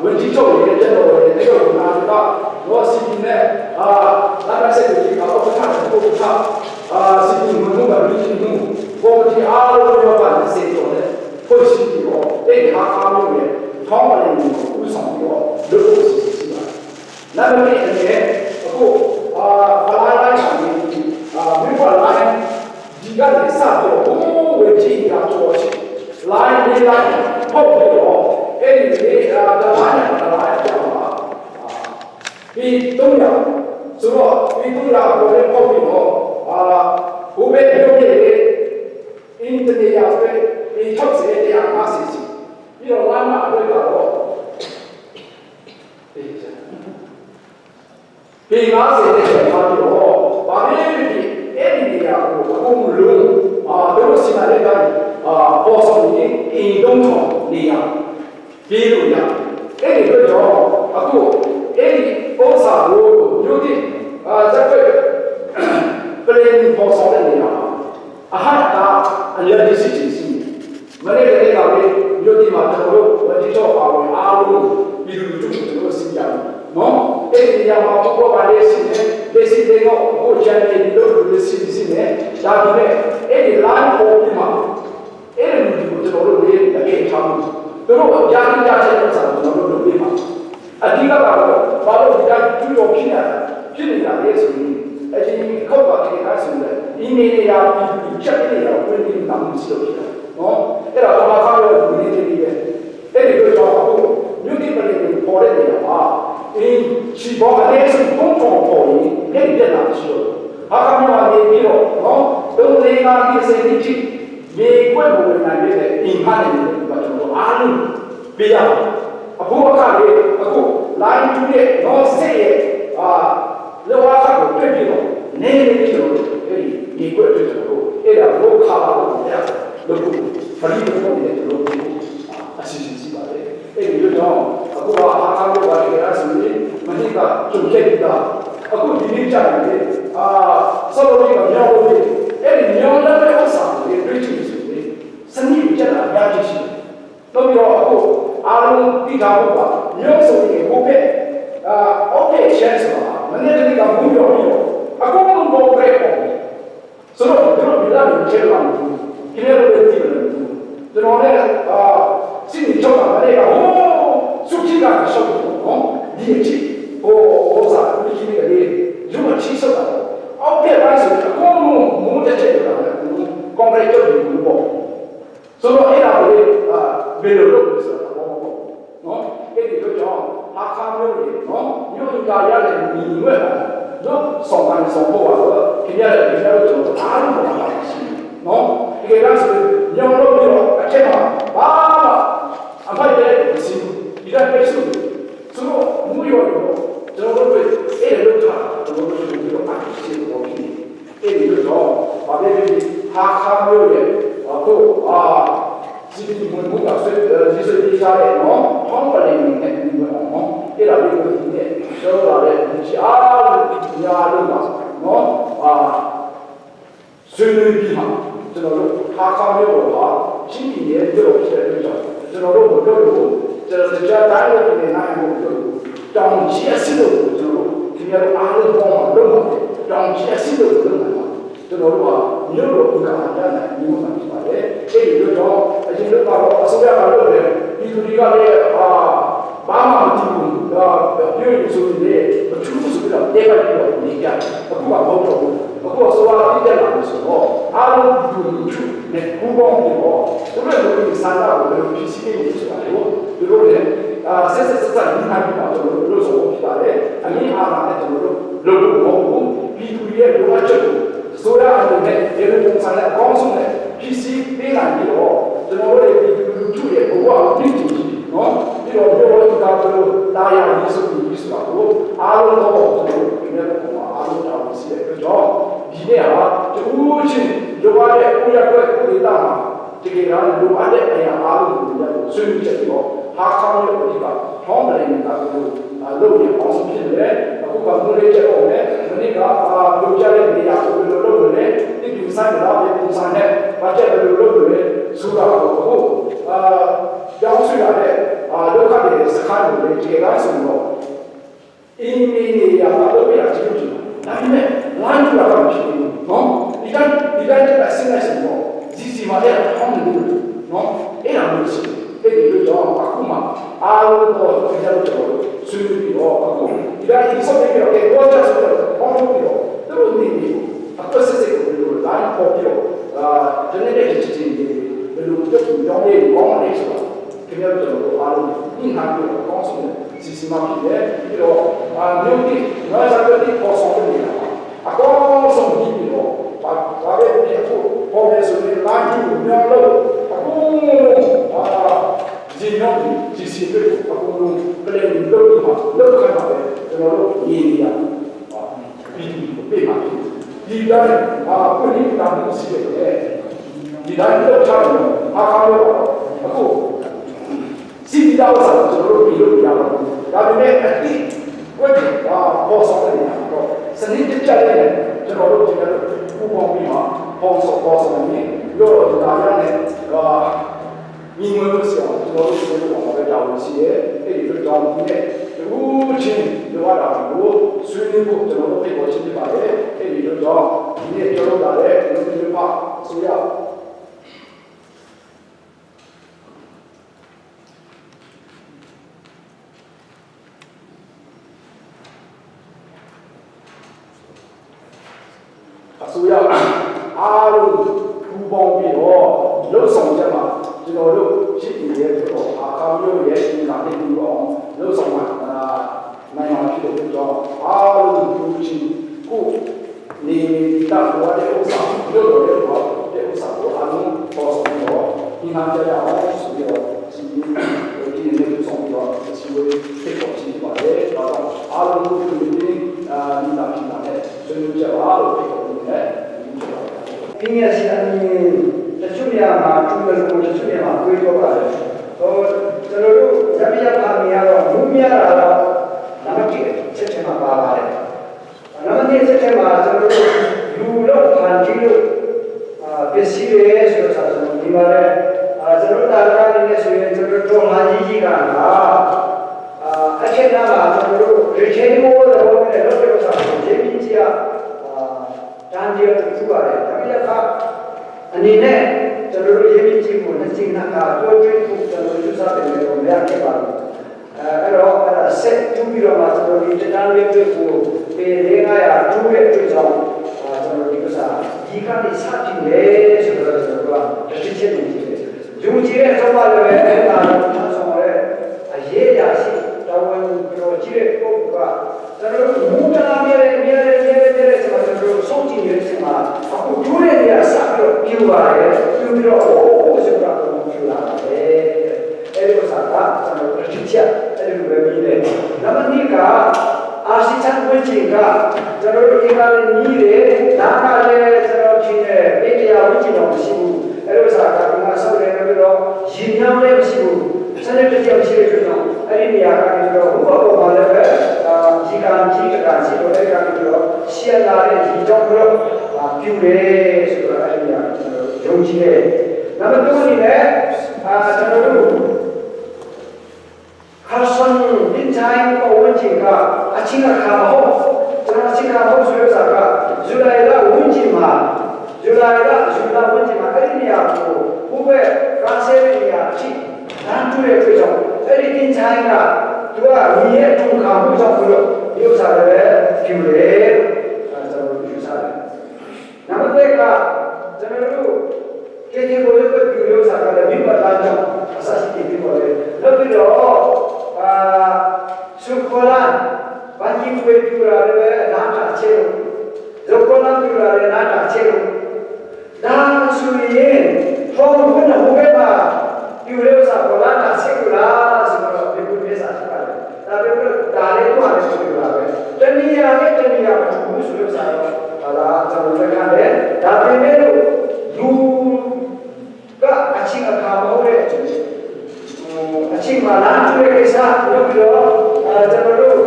文基州也见到我那个我拿到，我是今年那边是有一个我看的不看是你们弄的旅行弄，我们去阿拉伯办的谁做的，会是的这个他们的，他们的不上的如果是吧，那么这些不后来上面美国来，几个人上做，我为这个做起，来没来，后头。哎，你在哪里来讲嘛？比东亚，是不？比东亚国家好比湖北有的印度尼亚的，比特色的亚马逊，比如南马的个，比马逊的个把那个印度尼亚公路都是那里的保守的运动场那样。比如呀，哎，你个叫哎，保守路有的这个不能保守的那样人家是真心，没那个讲的，有的嘛，我就叫法为阿路，比如就是这个新疆，哎，你要嘛，不过把那些那个我讲的你都是新的，然后呢，哎，你蓝货的嘛，哎，你就这个路的哎，差不多。그리고 야기자체를 상징으로 누리마. 네가 바로 그냥 주요 피는다 예수님. 아직 그것밖에 할 수 있는 이민이야 비축이야 우리는 남으시옵시다. 에라 도마카로 우리들이 에리 그저하고 뉴디블리 보내야 이 지방 안에서 공통포이 에리 남으시오. 아까면 얘기로 동네가 미세니지 미국의 목을 날리는 인간의 것으로 아는 비야. 부엌에 그 라인 중에 너세에 너와하고 되기로 내내기로 이 미국의 뜻으로 에라로 가봐도 돼야 너무 벌리는 건데 너무 아시지 말에 에 요즘 그와 하하고가 해야지 뭐니까 좀 깨진다. 그 비밀자인데 서로가 명호이 에 명함을 항상 그렇지 선생님이 있잖아, 야기시. 너희로 아는 비가보가 명성이 못해. 어깨에 취해서 만약에 무료로. 그거는 뭐 그래. 서로 밀라면 제일 많고. 기내로 뱉기는. 너네 신이 정말 내가 숙지가 있었고, 니지. 오사 우리 기내가 니 정말 치서다고. 어깨에 가서 그거는 뭐 대체적으로 콘크리트적인 거. 서로 애라고 매력을 있어요. 애들이 그죠? 학하면이 여기가 야는 님을 성관 성보하고 그냥 좀 다른 거 같아요. 이게 그래서 영어로 제가 안 팔때 무슨 이런 배수 서로 무료로 저거를 애를 다 저거를 무료로 받으시는 거기. 애들이 그죠? 아베리 학하면에 지금 뭔가 기술 이사에 통과되는 거예요. 이라고 있는데 저라래 혹시 수능 비만 저로 하카묘와 신기에 들어오셔야죠. 저로 모르고 저 다른 나이고 정치에서도 저로 그냥 아는 공부를 정치에서도 그런 저로와 이런 거가 아니잖아요. 이거만 말해. 이거죠. 지금 바로 소개하려고 그래. 이들이가 마음만 듣고 비율 소리인데 충분 소리가 내가 이거 얘기하지. 그거가 뭐죠? 그거 소화 이제 나면서 아는 분주 내 구멍이고 그걸 우리 산다고 그런 비식이 있어가지고 이렇게 세세세사 인하기가 좀 그래서 기다래. 아니 하나에 좀 러브 먹고 비둘기에 요가적으로 소야하는데 예를 공산에 공성에 PC 빼나기로 저번에 유튜브에 보고 믿지 이런 요런 나야 있으라고 아론도 그냥 아론이라고 있어요. 그죠? 니네야 우진 요한에 우야가 있다. 저게 나는 요한에 그냥 아론이냐고 수용적이고 하카노 어디가 통을 했는다고 너무 방송인데 그거 노래제로 오네 그러니까 요자에 내야 그걸로 그래 이 빙산이라 이 빙산에 맞게 그걸로 그래 수라고 하고 양수야에 လောကရဲ့စခန်းကိုလေခြေကားဆိုတော့အင်းမင်းနေရမှာတော့ပြရချင်တယ်ဒါပေမဲ့ဝိုင်းကြတာမဖြစ်ဘူးနော်ဒီတိုင်းတက်အစင်းလိုက်ဆိုတော့စီမာတဲ့ဟောင်းနေလို့နော်အဲ့ဒါမျိုးရှိတယ်ဒီလိုတော့အခုမှအားလုံးတော့ဒီလိုတော့ဆွေးနွေးပြီးတော့အခုဒီတိုင်းစောင့်နေတော့တော့ချက်ဆိုတော့ဟောင်းလို့ပြီးတော့တို့နေပြီးအခုစစ်စစ်ကိုလို့ line ပေါ်ပြီးတော့ဒီနေ့တည်းချင်းဘယ်လိုတက်ပြီးတော့လေကောင်းတယ်ဆိုတော့ဒီလိုတော့အားလုံးညှိနှိုင်းပြီးတော့ကောင်းဆုံးစီမာဖြစ်တယ်ပြီးတော့မြို့ကြီးငါစားတဲ့ပေါ်ဆောင်နေတာအကောင်းဆုံးပြီးတော့ဘာပဲဖြစ်ဖို့ပေါ်နေဆိုရင်လာကြည့်လို့များလို့အခုဒီညောင်းဒီစီပဲအခုကလေးလို့လောက်ခါပါပဲကျွန်တော်တို့ရည်ရပြီးပြပါဒီတိုင်းပရိသတ်မှုရှိတယ်ဒီတိုင်းတော့ချားလို့အခါလို့အခုစီဒီတော့ဆိုကျွန်တော်တို့ပြီးလို့ရတော့ဒါပေမဲ့အတိဝက်ပေါ်ဆောင်နေတာတော့စနစ်တကျတဲ့ကျွန်တော်တို့ဒီလိုပူပေါင်းပြီးမှပေါ်ဆောင်နေလို့ဒါရနဲ့ညီမတို့ဆောကျွန်တော်တို့ပြောလို့ပါပဲတာဝန်ရှိရဲ့အဲ့ဒီလိုတောင်းနေတဲ့အခုချင်းလောရတာကိုဆွေးနွေးဖို့ကျွန်တော်တို့ဖိတ်ခေါ်ခြင်းဖြစ်ပါတယ်အဲ့ဒီလိုတော့ဒီနေ့ပြောလို့လာတဲ့လူတွေမှာဆိုရဆိုရအားလုံးပူပေါင်းပြီးတော့လှုပ်ဆောင်ချက်မှာကျွန်တော်တို့ရှိနေတဲ့တော့အခါမျိုးရဲ့ဒီကနေ့ပြီးတော့လှုပ်ဆောင်မှာနိုင်အောင်ဖြစ်တဲ့တော့အားလုံးပူချင်ကိုနေတာဘောတဲ့ဥစ္စာလို့တော့တဲ့ဥစ္စာကိုအားလုံးပေါ်ဆောင်တော့ဒီမှာကြရအောင်ဆိုပြီးတော့ဒီနေ့ဆောင်တော့စီဝေးဖြစ်ပေါ်ရှိပါတယ်တော့အားလုံးကိုဒီနေ့ဒီတာဖြစ်လာတဲ့ဆွေးနွေးကြပါလို့ပြောတယ်ပညာရှင်တချို့နေရာမှာသူတို့တချို့နေရာမှာတွေးကြပါတယ်ကျွန်တော်တို့ဇမယပါမီကတော့မူးများတာတော့နံပါတ်1ချက်ချင်းမှာပါပါတယ်နံပါတ်2ချက်ချင်းမှာကျွန်တော်တို့လူလို့ဖန်တီးလို့ပစ္စည်းတွေဆိုတော့ကျွန်တော်ဒီမှာလည်းကျွန်တော်တာရနေနေဆိုရင်ကျွန်တော်တို့ဟာကြီးကအချက်နာမှာကျွန်တော်တို့ရေချေမိုးတော့လည်းလုပ်ရတာရေကြီးကြီးတန်ဒီရတူပါတယ်ဒါပေမဲ့အနေနဲ့ကျွန်တော်တို့ရေကြီးကြီးကိုနှစ်ချိန်ကတော့တွေ့ဖို့ကျွန်တော်တို့စားတယ်လို့များခဲ့ပါလို့အဲ့တော့ဆက်တူပြီးတော့မှကျွန်တော်ဒီတန်းလေးတွေ့ဖို့ပေ900တူရဲ့တွေ့ဆောင်ကျွန်တော်ဒီကစားဒီကနေစတင်လေဆိုတော့ကျွန်တော်ကတစ်ချက်နေကြည့်တယ်ယူကြည့်တဲ့အကြောင်းပါလည်းအဲ့ဒါတော့ဆောင်းရဲအရေးရရှိတော်ဝင်ပြောကြည့်တဲ့ပုဂ္ဂိုလ်ကကျွန်တော်တို့မူတလာမြဲကျွန်တော်တို့ဆုံးကြည့်နေတဲ့အချိန်မှာအခုကျိုးတဲ့နေရာဆက်ပြီးပြူပါတယ်ပြူပြီးတော့ဟိုးဆိုတာကိုပြူလာတယ်အဲ့ဒီဥစ္စာကကျွန်တော်တို့တစ်ချက်အဲ့ဒီလိုပဲပြီးတယ်နံပါတ်2ကအာရှိချန်ဝင်းကြီးကကျွန်တော်တို့ဒီကနေ့ညီးတယ်ဒါကလည်းကျွန်တော်ချင်းရဲ့ပေတရားဝင်းကြီးတော့မရှိဘူးအဲ့ဒီဥစ္စာကဒီမှာဆောက်တယ်ပြီးတော့ရင်ညောင်းလည်းမရှိဘူးစနစ်တကျမရှိတဲ့ကြောင့်အဲ့ဒီနေရာကနေတော့ဘုရားပေါ်မှာလည်းပဲဒီကံကြီးတကံစီတော့လည်းကနေပြီးတော့ရှေ့လာတဲ့ဒီကြောင့်တော့ပြုတယ်ဆိုတော့အဲ့ဒီနေရာကျွန်တော်ယုံကြည်တယ်နံပါတ်3အနေနဲ့ကျွန်တော်တို့ခါဆန်ဒီတိုင်းပေါ်ဝင်ချင်ကအချင်းခါမဟုတ်ကျွန်တော်အချင်းခါမဟုတ်ဆိုရတာကဇူလိုင်လဝင်ချင်မှာဇူလိုင်လဝင်ချင်မှာအဲ့ဒီနေရာကိုဘုဘဲကန်ဆယ်နေရာချိတန်းတူရဲ့အတွက်ကြောင့်အဲ့ဒီတင်ချိုင်းကသူကမြေရဲ့ထုံခါမှုကြောင့်ဘလို့ဒီဥစ္စာလည်းကျူတယ်ကျွန်တော်တို့ယူဆတယ်နံပါတ်4ကကျွန်တော်တို့ကျေကျေကိုလည်းပြုလို့စားတယ်မိဘသားကြောင့်အစရှိပြီးပေါ်တယ်နောက်ပြီးတော့ဆုခေါ်လာဘာကြီးဝေးပြလာတယ်နာတာချေလို့ဇောကောလာပြလာတယ်နာတာချေလို့ဒါဆိုရင်ဘောဘုန်းဘုရားမှာဒီလိုစားခေါ်လာတာချေလားဆိုတော့ဒီလိုမျိုးစားတယ်ဒါပေမဲ့ဒါလည်းတော့လည်းဆိုရပါပဲတဏှာနဲ့တဏှာကဘူးဆိုလို့စားတော့ဟာလားကျွန်တော်လည်းခံတယ်ဒါပေမဲ့လူကအချင်းအခါမဟုတ်တဲ့အချင်းမလာတဲ့ကိစ္စလုပ်ပြီးတော့ကျွန်တော်တို့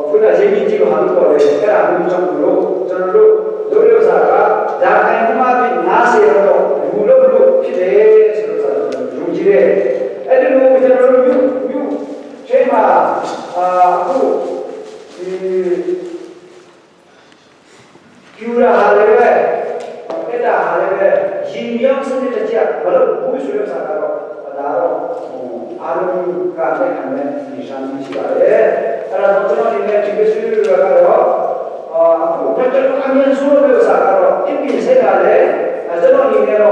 ခုနရေးပြီးကြည့်လို့ဟာလို့ပြောတယ်အဲ့ဒါမျိုးကြောင့်လို့ကျွန်တော်တို့လိုစားကဒါခိုင်မှပြီးနားစေတော့ဘူးလို့ဖြစ်တယ်ဆို 아름가 하면 이상 시간에 따라서 저는 이제 지금 수요일로 앞으로 결정 하면 수업을 사가로 인비 세가래 저는 이내로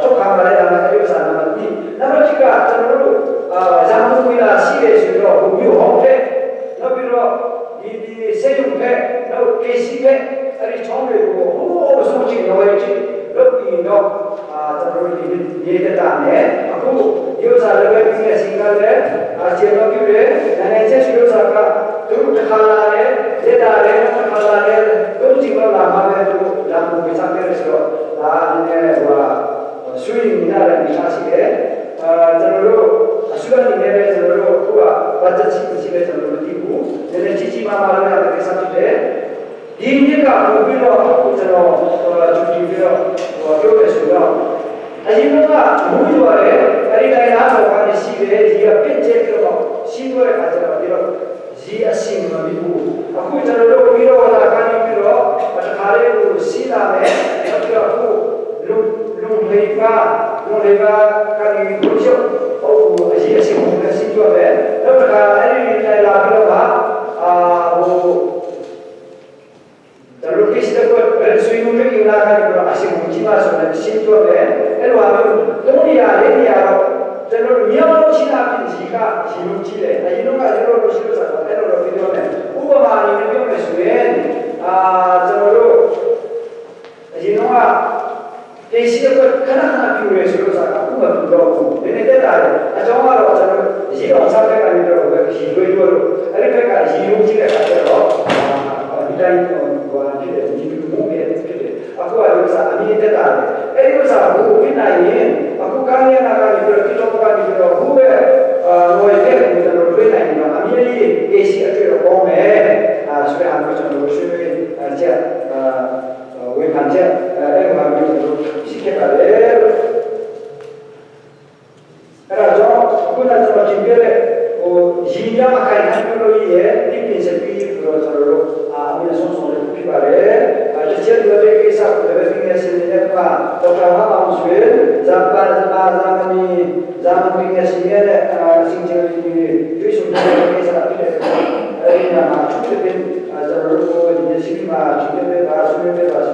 쪽하말에 나가서 요사는 나머지가 저는 장부이나 시에서로 무효회 너비로 이 세용회 너 게시회 아니 정례고 뭐 소식 나와야지 너비노 저는 이제 다음에 aku yosa lebih punya singkatnya asyik kita dan aja yosa tu khalane dedare khalane tu jiwa lama itu dalam bisa beresro dan wa sui minara misasiye terlalu asuhan ini terlalu kuat baca cici terlalu tipu dan cici mama ada kisah tu ini kan mobil aku terlalu cuci bilo waktu itu 아직도가 너무 좋아해. 아리나이나 뭐가 시에 지가 뺀제로 시도에 가져가 이런 지아 신을 믿고 아고 저러고 위로가 가니 위로 아주 가래고 시다에 그래갖고 롱레이가 가니 그렇죠. 지아 신을 시도에 그러니까 아리나이나 위로가 Lalu kita buat swing ring nak kalau asyik mungkin masuk di situ ada, lalu kemudian lalu miao Cina jika Cina Cile, jadi nunggu lalu siapa sahaja, lalu video ni, ubah ini video ni swing, lalu jadi nunggu Desi apa kena piure suruh saya aku nggak tahu. Ini tidak ada. Jangan malu jangan. Jika orang sampai kan itu hidup itu, ada mereka hidup juga ada. Kita itu bukan kita hidup mungkin kita. Aku ada usaha ini tidak ada. Usaha aku ini aku kan yang akan kita bukan kita hube. Noi kita kita berbeda ini. Kami ini Desi itu kau supaya aku jangan berusaha aja. 왜 반제 애마비로 시켜가래. 그래서 그분한테 준비를 이냐마까지 한글로 이해 리핀세 비로 저로 아미는 손손을 피바래. 아주 제대로 사고 되게 생겼으니까 또가 마음수에 자빠자마자니 자만빙에시에 싱징이 유심되게 해서 필요해. 아니나 축제된 저로 이제 시기마 준비를 다 수면에 가서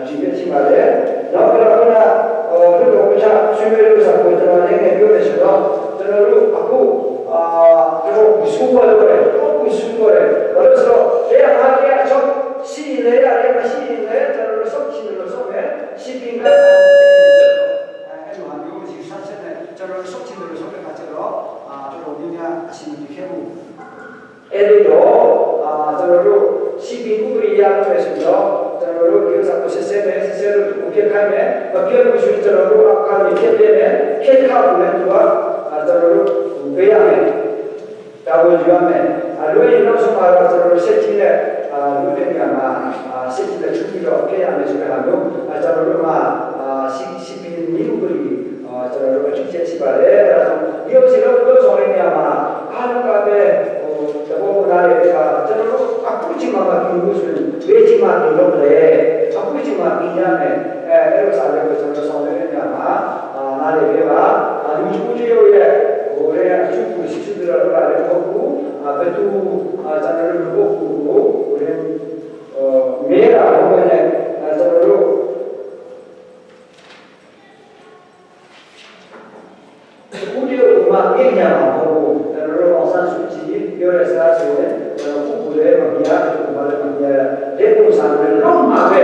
준비했지 말에 너그러나 그리고 그자 수면을 잡고 있잖아. 내가 교회에서 저를 받고 그리고 무슨 거를 그래. 또 무슨 거래. 그래서 내가 하기야 저 시인내야 내가 시인내 저를 속신으로 속에 시빈가 해주한 요지 사실은 저를 속신으로 속에 가지러 저로 우리가 하시는 해부 애들도 저로 시비구리 이야기했습니다. 저로 교사도 세세를 공격하면 기업을 주저로 아까 얘기했는데 캐드카운트와 저로 외양에 다고 주하면 로이 노스 말과 저로 세팅에 로데가 세팅에 준비로 계약해서 하고 저로 시비 미국이 저로 직接시발에 그래서 이것으로 소리냐마 하는가에 저거 나래가 저로 아프지마가 이것은 외지마 이런데 아프지마 이냐면 에로살레고 저로 성내냐마 나래가 유주주요에 올해 축구 시주들하고 아래 먹고 배도 자료를 먹고 우리 메라 보면은 저로 우리가 음악 얘기냐만 보고 저로 어산 수치 열에서 지금 공부에 막이야 공부를 막이야 대포산을 넘어가게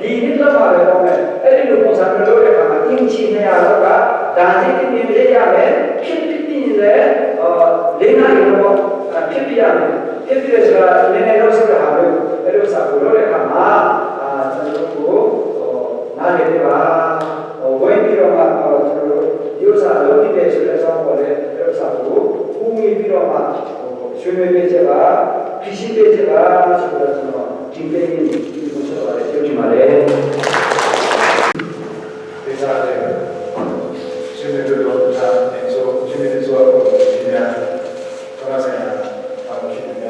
이를 넘어가게 보면 애들 공산을 노력하면 인치해야가 나중에 내야면 필리핀에 내나 이런 거 필리핀에서 내내 노력을 하고 애들사 노력하면 저로 나래가 원비로만 요사 여기 대해서 원래 애들사고 공이 비로만 수면배제가 비신배제가 저거서 뒷배인 이곳으로 말해 여기 말해 의사들 주민들도 다 엔소 주민들 좋아하고 그냥 떠나서야 하고 싶으면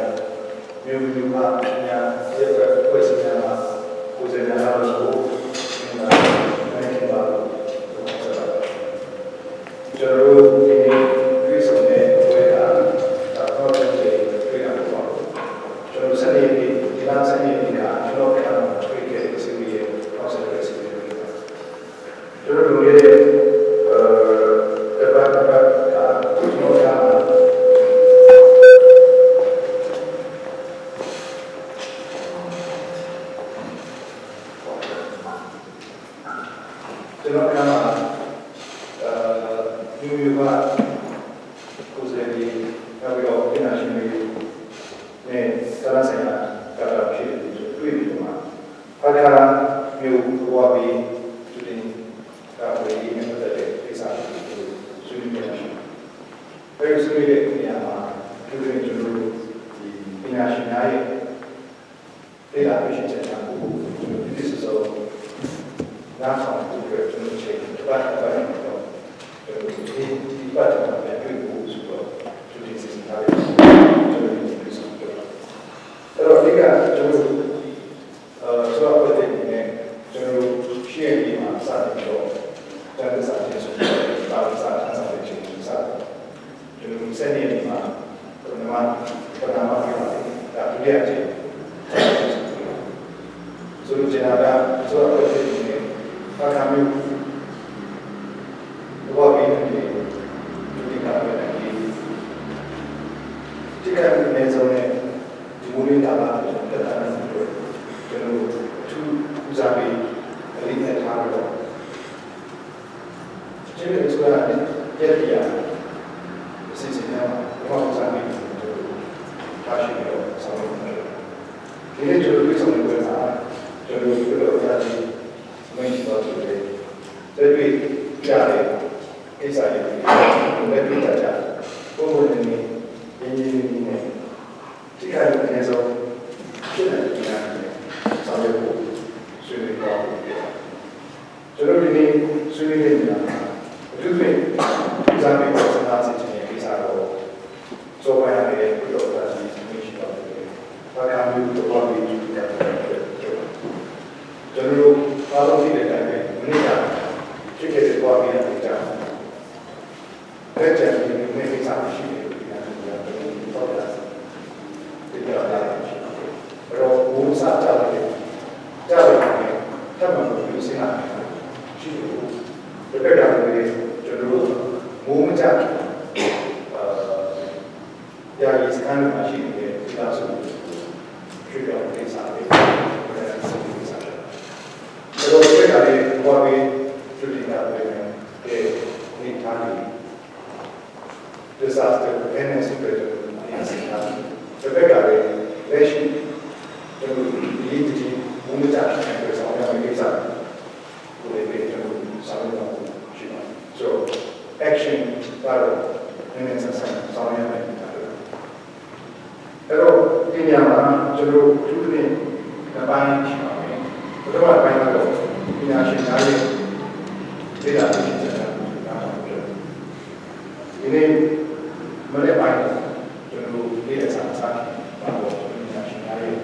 미국과 그냥 지역을 듣고 있으면 고생을 하고 그냥 하는 게 저로 ကိုယ်စားလှယ်တွေနောက်ပြီးတော့ပြည်နာရှင်တွေနဲ့သာသဆိုင်ရာကာလဖြစ်တွေ့ပြီးတော့အခါမျိုးဘဝပြီးသူတင်ကာဝေးနဲ့ပတ်သက်တဲ့ကိစ္စတွေကိုဆွေးနွေးကြတယ်။အဲဒီဆွေးနွေးတဲ့နေရာမှာသူတို့ကျွန်တော်တို့ဒီပြည်နာရှင်များရဲ့ဒေတာဖြစ်ချက်များကိုကျွန်တော်ဒီလိုဆိုနားဆောင်ပြီးတော့ကျွန်တော်ချိန်တစ်ပတ်တော့ကျွန်တော်ဒီပတ်တော့ပြန်တွေ့ဖို့ဆိုတော့သူဒီစီစဉ်ထားတယ်ကျွန်တော်ဒီလိုဆိုတော့အဲ့တော့ဒီကကျွန်တော်ဆိုတော့ပတ်သက်နေကျွန်တော်ရှေ့ပြီးမှစတယ်တော့တန်ဆာချင်းဆိုတော့တာဝန်စားထားတဲ့ချိန်စတယ်ကျွန်တော်စနေနေ့မှာပထမပြောပါတယ်ဒါဒုတိယချိန်ဆိုလိုချင်တာကဆိုတော့ပတ်သက်နေအခါမျိုးဘောပြီးနေဒီကလည်းဒီကနေဆုံးနဲ့ဒီမူရင်းတာပါတက်တာနဲ့ကျွန်တော်သူဦးစားပေးအလေးနဲ့ထားပြီးတော့ကျေးဇူးဆိုတာရက်ပြရအစီအစဉ်များဘာမှစားပြီးထားရှိပြီးတော့ဆောင်ရွက်နေတယ်ဒီနေ့ကျွန်တော်တို့ဆောင်ရွက်နေတာကျွန်တော်တို့ပြောရတဲ့မင်းတို့တွေတွေ့ကြတယ်ကိစ္စတွေလည်းတွေ့ကြတယ်ပုံမှန်နေရင်းနဲ့ဒီကနေ့အနည်းဆုံးဖြစ်တဲ့နေရာတွေဆောင်ရွက်ဖို့ဆွေးနွေးတော့ကျွန်တော်ဒီနေ့ဆွေးနွေးတဲ့နေရာမှာအထူးသဖြင့်ဒီစားပြီးတော့စဉ်းစားကြည့်တဲ့ကိစ္စတော့စောပိုင်းရဲ့ပြီးတော့ဒါစီမရှိတော့ဘူး။ဘာကမျိုးတော့ပြီးကြည့်ရတယ်ကျွန်တော်တို့အားလုံးသိတဲ့အတိုင်းပဲမနေ့ကဖြစ်ခဲ့တဲ့ပေါ်ပြီးတဲ့အကြောင်းလက်ကျန်ဒီနေ့ကိစ္စရှိတယ်ဒီကနေ့တော့တော့ဒီတော့ဒါရှိတယ်အဲ့တော့ဘုံစားကြတယ်ထပ်မံလို့ယူစင်လာရှိတယ်ဒီကနေ့ကျွန်တော်တို့မိုးမကြရာရီစကန်မှာရှိနေတဲ့ဒီလားဆိုဖြစ်တော့ကိစ္စတွေတော့ဒီကနေ့ဘောပြီးသူဒီကနေ့ဒီထားနေ disaster preparedness program အစီအစဉ်တွေကလည်းလက်ရှိကျွန်တော်ဒီဒီဘုံကြတဲ့ဆောင်ရွက်မယ့်ကိစ္စကိုလည်းကျွန်တော်ဆောင်ရွက်မှာရှိပါတယ် so action ကတော့နည်းနည်းဆက်ဆောင်ရွက်မယ်အဲ့တော့ဒီညမှာကျွန်တော်သူတွေအပိုင်းရှိပါမယ်ပထမပိုင်းကတော့ပညာရှင်များရဲ့ဒေတာရှိတဲ့နားထောင်ကြဒီနေ့မနေ့ပိုင်းကျွန်တော်ဒီအစားအစာပါတော့ပညာရှင်များရဲ့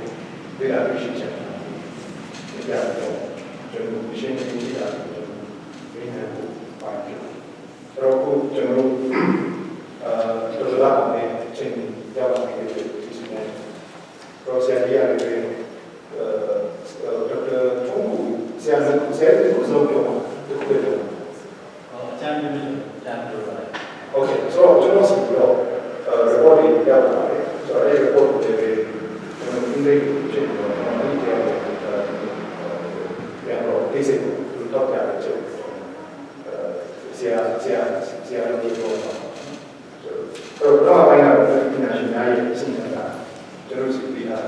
ဒေတာရှိတဲ့ဒီကတော့ကျွန်တော်ရှင်းပြတာဒီနေ့ပိုင်းတော့ကျွန်တော်တော်လာတဲ့ချိန်ရောက်လာတဲ့ဒီစနေ process ရတဲ့ဒေါက်တာထုံးကိုဆရာကိုဆုံးပြောမှာဒီလိုပဲအချမ်းမြေတမ်းပြောပါတယ် Okay so ကျွန်တော်စီတော့ report တွေရောက်လာတယ်ဆိုတော့အဲဒီ report တွေကျွန်တော်အင်္ဂလိပ်ကိုချိန်တော့ဒီတရားပြန်တော့ဒီစိတ်ကိုတော့ပြရတယ်ကျွန်တော်ဆရာတို့ပြောတော့တော့ပိုင်းတော့ဒီနာရှင်များရဲ့အစီအစဉ်ကကျွန်တော်စီပြီးတာ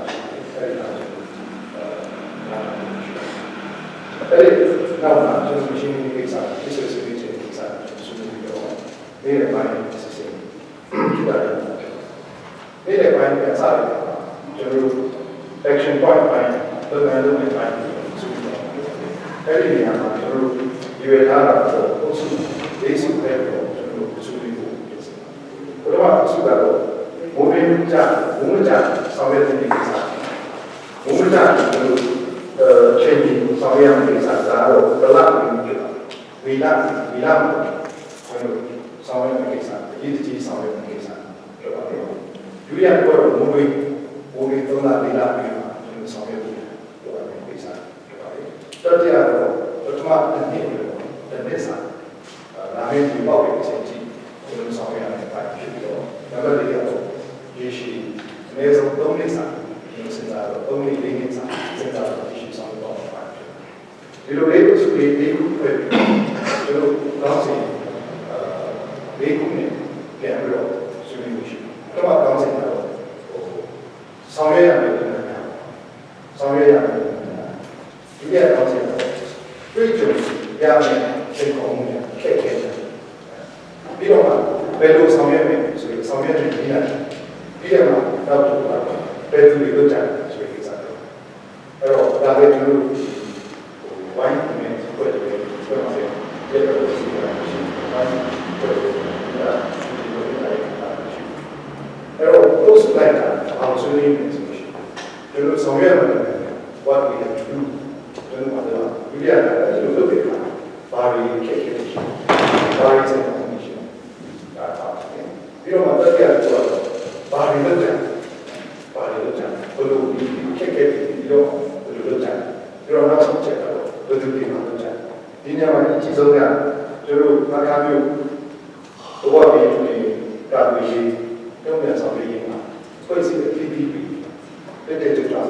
အဲဒီနောက်မှာကျွန်တော်ရှင်းနေကိစ္စဒီဆိုစီပြီးတဲ့ကိစ္စဆွေးနွေးပြီးတော့နေ့ပိုင်းအစီအစဉ်ကြည့်ရတယ်နေ့ပိုင်းပြန်စားတယ်ကျွန်တော် action point ပိုင်းပုံမှန်လုပ်နေပိုင်းဆွေးနွေးတော့အဲဒီနေရာမှာကျွန်တော်ရွေထားတာတော့အစုဒေးစုပဲတော့ကျွန်တော်ဆွေးနွေးဖို့ဖြစ်စတယ်ဘယ်တော့မှအစုကတော့ဘုံမကြဆောင်ရွက်တဲ့ကိစ္စဘုံမကြကျွန်တော်ချိန်ကြီးဆောင်ရွက်တဲ့ကိစ္စကတော့ဘလပြီးဖြစ်တာဝီလာကျွန်တော်ဆောင်ရွက်တဲ့ကိစ္စအရေးကြီးဆောင်ရွက်တဲ့ကိစ္စပြောပါမယ်ဒုတိယကတော့ဘုံပြီးသုံးလ၄လပြီးမှကျွန်တော်ဆောင်ရွက်ပြီးပြောပါမယ်ကိစ္စပြောပါမယ်တတိယတော့ပထမတစ်နှစ်တစ်နှစ်စာလာမယ့်ဒီပေါက်ရဲ့အချိန်ကြီးကျွန်တော်ဆောင်ရွက်ရတဲ့ပိုင်းဖြစ်ပြီးတော့နံပါတ်၄ကတော့ရေရှိအနည်းဆုံး3နှစ်စာကျွန်တော်စဉ်းစားတော့3နှစ်4နှစ်စာစဉ်းစားတော့ရေရှိဆောင်ရွက်တော့ပိုင်းဒီလိုလေးကိုစုလေး၄ခုပဲကျွန်တော်ကောင်းစီ၄ခုနဲ့ပြန်ပြီးတော့ ဘယ်လိုဆောင်ရွက်မယ်ဆိုရင်ဆောင်ရွက်နေပြီးတယ်ပြီးတယ်မှာတော့ဘယ်သူတွေလုပ်ကြတယ်ဆိုရင်ကိစ္စတွေအဲ့တော့ဒါပဲကျွန်တော်တို့ဝိုင်းနေဆွဲတယ်ဆွဲမှာလေဒီလိုစီးတာရှိဝိုင်းဆွဲတယ်ဒါဒီလိုလိုက်တာရှိအဲ့တော့တို့စလိုက်တာအောင်ဆွေးနွေးနေဆိုရှင်ကျွန်တော်ဆောင်ရွက်မယ် what we have to do ကျွန်တော်ကတော့ဒီရတာဒီလိုလုပ်ပြတာဘာတွေခက်ခဲရှိဘာတွေစတဲ့ရှိဒါပါပြီးတော့မှတက်ကြတော့ဘာတွေလုပ်ကြဘာတွေလုပ်ကြဘယ်လိုဒီခက်ခဲပြီးတော့ဘယ်လိုလုပ်ကြပြီးတော့နောက်ဆုံးချက်တော့ဘယ်သူတွေမှလုပ်ကြဒီညမှာအကြီးဆုံးကကျွန်တော်မကားမျိုးတော့ဒီနေ့ကာဝေးတုံးပြန်ဆောင်ရည်မှာဖွဲ့စည်းတဲ့ PPP တက်တဲ့ကြောင့်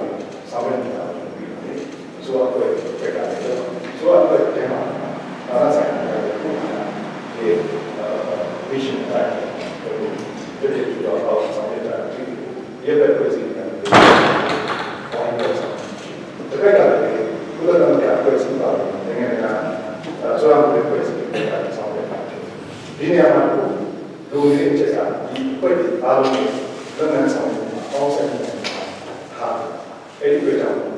ဆောင်ရနေတာဆိုတော့ပြက်ကတယ်ဆိုတော့အဲ့မှာဒါသာဆိုင်တယ်ဒီ vision တိုင်းဒီလိုတော့ဆောင်ရတာဒီရဲ့ပဲဖွဲ့စည်းတယ်ဘာလို့လဲတကယ်ကလည်းဘုရားတော်ကဖွဲ့စည်းပါတယ်ငယ်ငယ်ကဆိုတော့ဖွဲ့စည်းတယ်ဆောင်ရတာဒီနေရာမှာလူတွေအချက်စားဒီဖွဲ့ပြီးအားလုံးလက်နက်ဆောင်ပေါင်းစပ်နေတာဟာအဲ့ဒီကြောင့်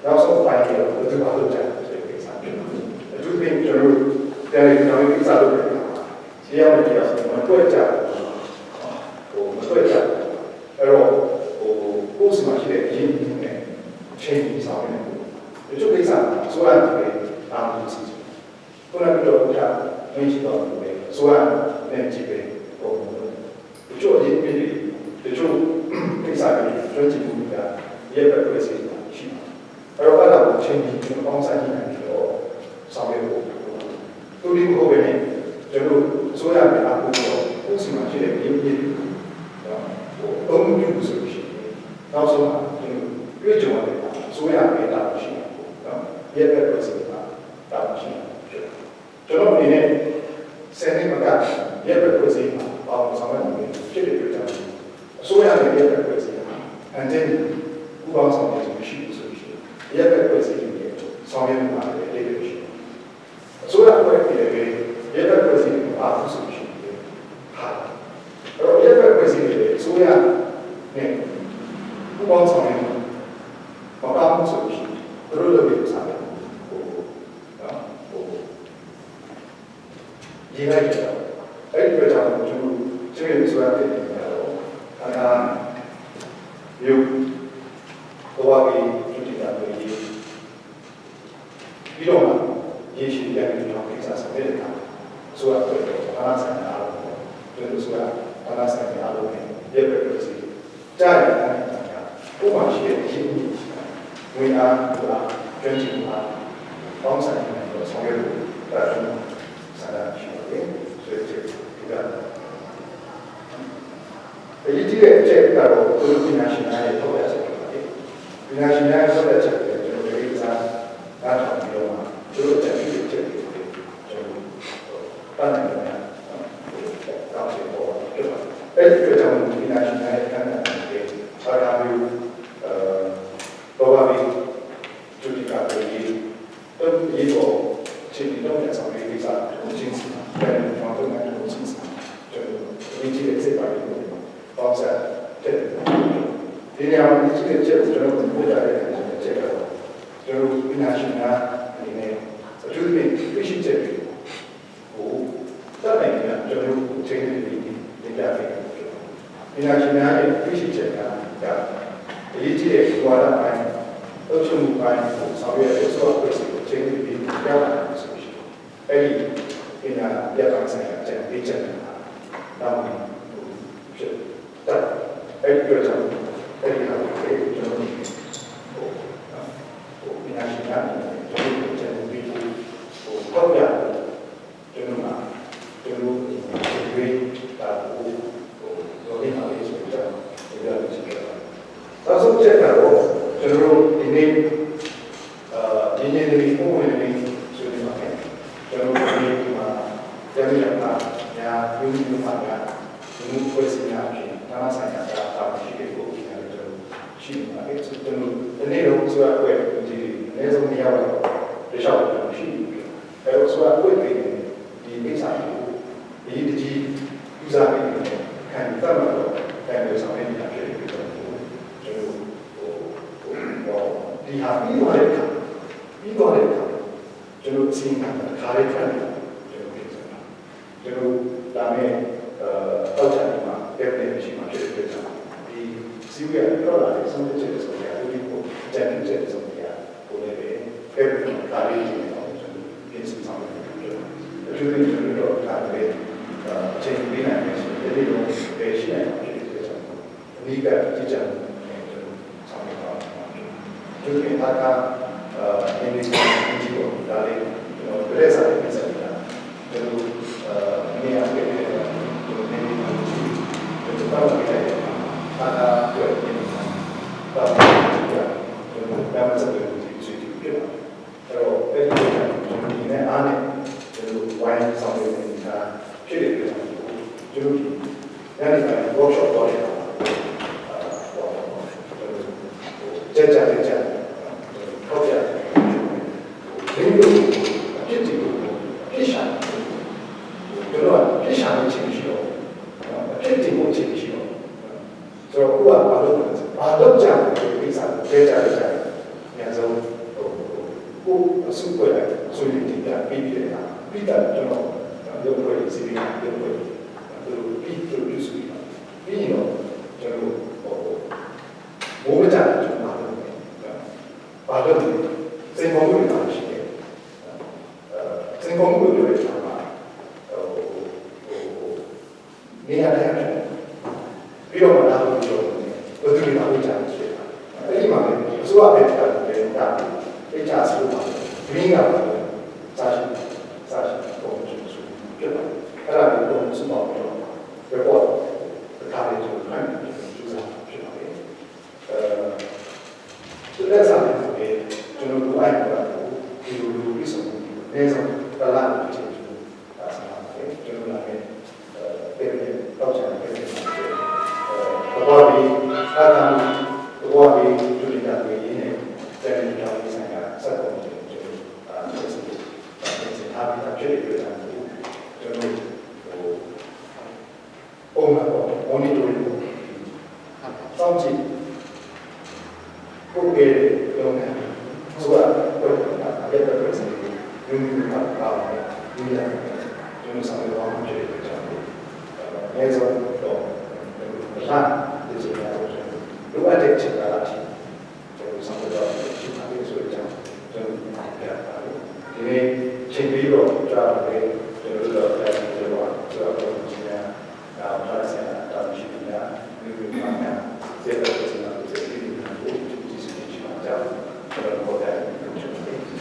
နောက်ဆုံးပိုင်းကတော့ဘယ်သူမှလုပ်ကြတယ်ဆိုတဲ့ကိစ္စဖြစ်တယ်။အထူးသဖြင့်ကျွန်တော်တို့တယ်လီကွန်ကိစ္စလုပ်တဲ့အခါမှာရှင်းရမယ့်တရားဆိုမတွေ့ကြဘူး။မတွေ့ကြဘူး။အဲ့တော့ကိုယ်စီမှာရှိတဲ့အရင်းအမြစ်နဲ့ချိန်ပြီးဆောင်နေတယ်။ဒီလိုကိစ္စဆိုရတယ်အာမလို့စီစဉ်။ခုနကတော့ကမင်းရှိတော့တယ်ဆိုရတဲ့ကြည့်ပဲဟိုဒီလိုအရင်းအမြစ်တွေဒီလိုကိစ္စတွေကျွမ်းကျင်မှုကရဲ့ပဲပြည့်စုံရှိတယ်။အဲ့တော့အဲ့ဒါကိုချိန်ပြီးပေါင်းစပ်နေတယ်တော့ဆောင်ရွက်ဖို့သူဒီမဟုတ်ပဲနဲ့ကျွန်တော်ဆိုရမယ်အခုတော့ကိုယ်စီမှာရှိတဲ့ရင်းမြစ်တွေဟိုအုံပြုဆိုလို့ရှိရင်နောက်ဆုံးမှာကျွန်တော်တွေ့ကြုံရတယ်ဆိုရမယ်တာရှိတယ်နော်ရဲ့ပဲပြည့်စုံတာရှိတယ်ကျွန်တော်အနေနဲ့စနေမှာရဲ့ပဲပြည့်စုံပါအောင်ဆောင်ရွက်နေဖြစ်တဲ့အတွက်ကြောင့်အစိုးရရဲ့ရဲ့ပဲပြည့်စုံအန်တင်းဥပအောင်ဆောင်ရွက်မှုရှိလို့ဆိုရင်ရဲ့ပဲပြည့်စုံရဲ့ဆောင်ရွက်မှုပါတယ်လေးတွေရှိအစိုးရအဖွဲ့အစည်းတွေရဲ့ပဲပြည့်စုံပါလို့ဆိုရင်ဟာအဲ့တော့ရဲ့ပဲပြည့်စုံရဲ့အစိုးရနဲ့ဥပအောင်ဆောင်ရွက်မှုမပါဘူးဆိုရင်တို့လိုမျိုးစားတယ်ရေးလိုက်ကြတော့အဲ့ဒီကြောင့်ကျွန်တော်ကျေးဇူးတင်ပါတယ်အခါမြို့ဘောဝီကျူတီတာတွေပြီးတော့ရေရှိတဲ့ဒီလိုကိစ္စဆက်တဲ့အခါဆိုတော့ဘာသာဆိုင်ရာလို့ပြောလို့ဆိုတာဘာသာဆိုင်ရာလို့ရဲ့ပဲလို့စီကြားရတဲ့အခါဥပမာရှိတဲ့ရှင်းဝင်အားကျွမ်းကျင်အားပေါင်းဆိုင်တဲ့ဆောင်ရွက်လို့ဒါတော့ဆန္ဒရှိတယ်ဆိုတဲ့ဒီကအရေးကြီးတဲ့အချက်ကတော့သူတို့ပြည်နာရှင်များရဲ့ထောက်ရချက်ဖြစ်ပါတယ်။ပြည်နာရှင်များရဲ့ထောက်ရချက်တွေကျွန်တော်တို့ကစားနားထောင်ပြီးတော့သူတို့ချက်တွေချက်တွေကျွန်တော်တန်းနေတယ်။တောင်းဆိုတော့ဖြစ်ပါတယ်။အဲဒီအတွက်ကြောင့်ပြည်နာရှင်များရဲ့ကဏ္ဍတွေအားရမျိုးဘောဘာဘီကျူတီကာတွေတော့ဒီတော့ချိန်တော့ရဆောင်ရေးကိစ္စကိုချင်းစီတယ်ကျွန်တော်တို့ကတော့ချင်းစီကျွန်တော်ဒီကြည့်တဲ့စိတ်ပါတယ်ပေါင်းစားတဲ့ဒီနေရာမှာဒီချက်ကျွန်တော်တို့ပြောကြတဲ့ချက်ကတော့ကျွန်တော်တို့နာရှင်နာအနေနဲ့အထူးသဖြင့်သိရှိချက်တွေကိုတတ်နိုင်တယ်ကျွန်တော်တို့ချိန်နေပြီးတင်ပြပေးတယ်ဒီနာရှင်နာရဲ့သိရှိချက်ကဒီကြည့်တဲ့ဝါဒပိုင်းအချုပ်မှုပိုင်းကိုဆောင်ရွက်တဲ့ဆိုတော့ချိန်နေပြီးကြောက်တာဆိုရှင်အဲ့ဒီပညာရပ်ပိုင်းဆိုင်ရာအချက်ပေးချက်တော့ဖြစ်တယ်အဲ့ဒီကြောင့်အဲ့ဒီဟာကိုကျွန်တော်ပညာရှင်များကျွန်တော်ချက်ပြီးပေါ့ရကျွန်တော်မှာကျွန်တော်ဒီတာကိုတော့ဒီမှာလေးဆိုတော့ဒီလိုဖြစ်တယ်နောက်ဆုံးချက်ကတော့ကျွန်တော်ဒီနေ့ဒီနေ့ဒီပုံဝင်နေဆိုဒီမှာကျွန်တော်ဒီမှာကျန်ရတာညာပြုစုမှာကဒီကိုစီညာဖြစ်တာဆိုင်ရာတာရှိတဲ့ကိုကျွန်တော်ရှိပါတယ်ဆိုတော့ဒီနေ့တော့ဆိုတော့ဒီအနည်းဆုံးမရတော့တခြားတော့ရှိတယ်အဲတော့ဆိုတော့ဒီကိစ္စကိုဒီတကြီး စီးခံတာခါလေးထွက်နေတာကျွန်တော်ပြင်ဆင်တာကျွန်တော်ဒါမဲ့တောက်ချင်မှာပြည့်ပြည့်ရှိမှဖြစ်ဖြစ်တာဒီစီးရတော့လာတဲ့ဆုံးဖြတ်ချက်ဆိုတဲ့အဲဒီကိုတန်တဲ့ချက်ဆိုတဲ့ကိုလည်းပဲပြည့်ပြည့်ခါလေးရှိနေတော့ကျွန်တော်ပြင်ဆင်ဆောင်တယ်အထူးသဖြင့်ကျွန်တော်ကလည်းအချိန်ပေးနိုင်မယ်ဆိုတဲ့ဒီလိုပဲရှိနေမှာဖြစ်ဖြစ်တာအဓိကကြည့်ကြတယ်ကျွန်တော်ဆောင်ရပါကျိုးပြင်သားကအင်းဒီကိုဒီကိုဒါလေးကျွန်တော်ပြည့်စားတဲ့ပြင်ဆင်တာကျွန်တော်နေရာပြည့်တယ်ကျွန်တော်နေနေကျွန်တော်တော့ပြည့်တယ်သားတွေ့ပြင်တာတော့ကျွန်တော်ကမ်းစပ်လို့ဒီစီပြပါအဲ့တော့အဲ့ဒီကျွန်တော်ဒီနေ့အားနဲ့ကျွန်တော်ဝိုင်းဆောင်ရနေတာဖြစ်တယ်ကျွန်တော်ကျွန်တော်ညနေပိုင်း workshop တော့ရတာကြကြဟုတ်ကြဒီလိုဖြစ်တယ်ဖြစ်ရှာကျွန်တော်ဖြစ်ရှာနေချင်းရှိတော့ဖြစ်တယ်ကိုချင်းရှိတော့ဆိုတော့ကိုကဘာလို့ကြံဒီကိစ္စကြကြညဆုံးကိုအစုပွဲလိုက်ဆိုရင်ဒီကပြီးပြတာပြီးတာကျွန်တော်ရုပ်ဖွဲ့စီပြီးရုပ်ဖွဲ့သူပြီးသူပြုစုပြီးတော့ကျွန်တော်မိုးမကြတယ်ကျွန်တော်ဘာလို့စိတ်ကောင်းမှုတွေရှိတယ်စိတ်ကောင်းမှုတွေလည်းကျွန်တော်နေရာတိုင်းပြီးတော့မှလာလို့ပြောတယ်ဘယ်သူတွေလာလို့ကြားရှိတယ်အဲ့ဒီမှာအစိုးရဘက်ကလည်းတာပိတ်ချဆိုတော့ဂရင်းကပါစားရှိတော့ကျွန်တော်ဆိုပြတယ်အဲ့ဒါကိုတော့စမောက်တော့ report ဒါလေးကျွန်တော်ပြန်ကြည့်စားဖြစ်ပါလေဒီလက်ဆောင်တွေကျွန်တော်တို့အဲ့ဒါကိုဒီလိုပြီးဆုံးနေဆုံးတလားဖြစ်တယ်ဒါဆိုတော့ကျွန်တော်လည်းပြန်တော့ချင်တယ်တော့ဒီအားလုံးတော့ဒီဒုတိယပြည်ရင်းနဲ့တယ်လီကြောင်းဆိုင်ကစက်ကုန်ကျွန်တော်ဆက်စစ်အားပြဖြစ်ရတဲ့ကျွန်တော်ပုံမှန်ပေါ့ monitoring စောင့်ကြည့်ကိုယ်ရဲ့လုပ်ငန်းဆိုတာတော့အဲ့ဒါတော့စနေရုံးမှာပါပါတယ်ဒီလိုကျွန်တော်ဆောင်ရွက်အောင်ဖြစ်တဲ့ကြောင့်အဲဆိုတော့လာဒီစရာကိုလိုအပ်တဲ့ချက်လာချင်ကျွန်တော်ဆောင်ရွက်အောင်ဖြစ်ပါလိမ့်ဆိုတဲ့ကြောင့်ကျွန်တော်ပြပါတယ်ဒီနေ့ချိန်ပြီးတော့ကြားတယ်ကျွန်တော်တို့လည်းကျွန်တော်ဆိုတော့ကျွန်တော်ဒါမှဆက်ဆက်တာရှိနေတာဒီလိုမှများစေတသိက်စံတွေဒီလိုကိုဒီစနစ်မှာကြောက်ကျွန်တော်တို့လည်းကျွန်တော်တို့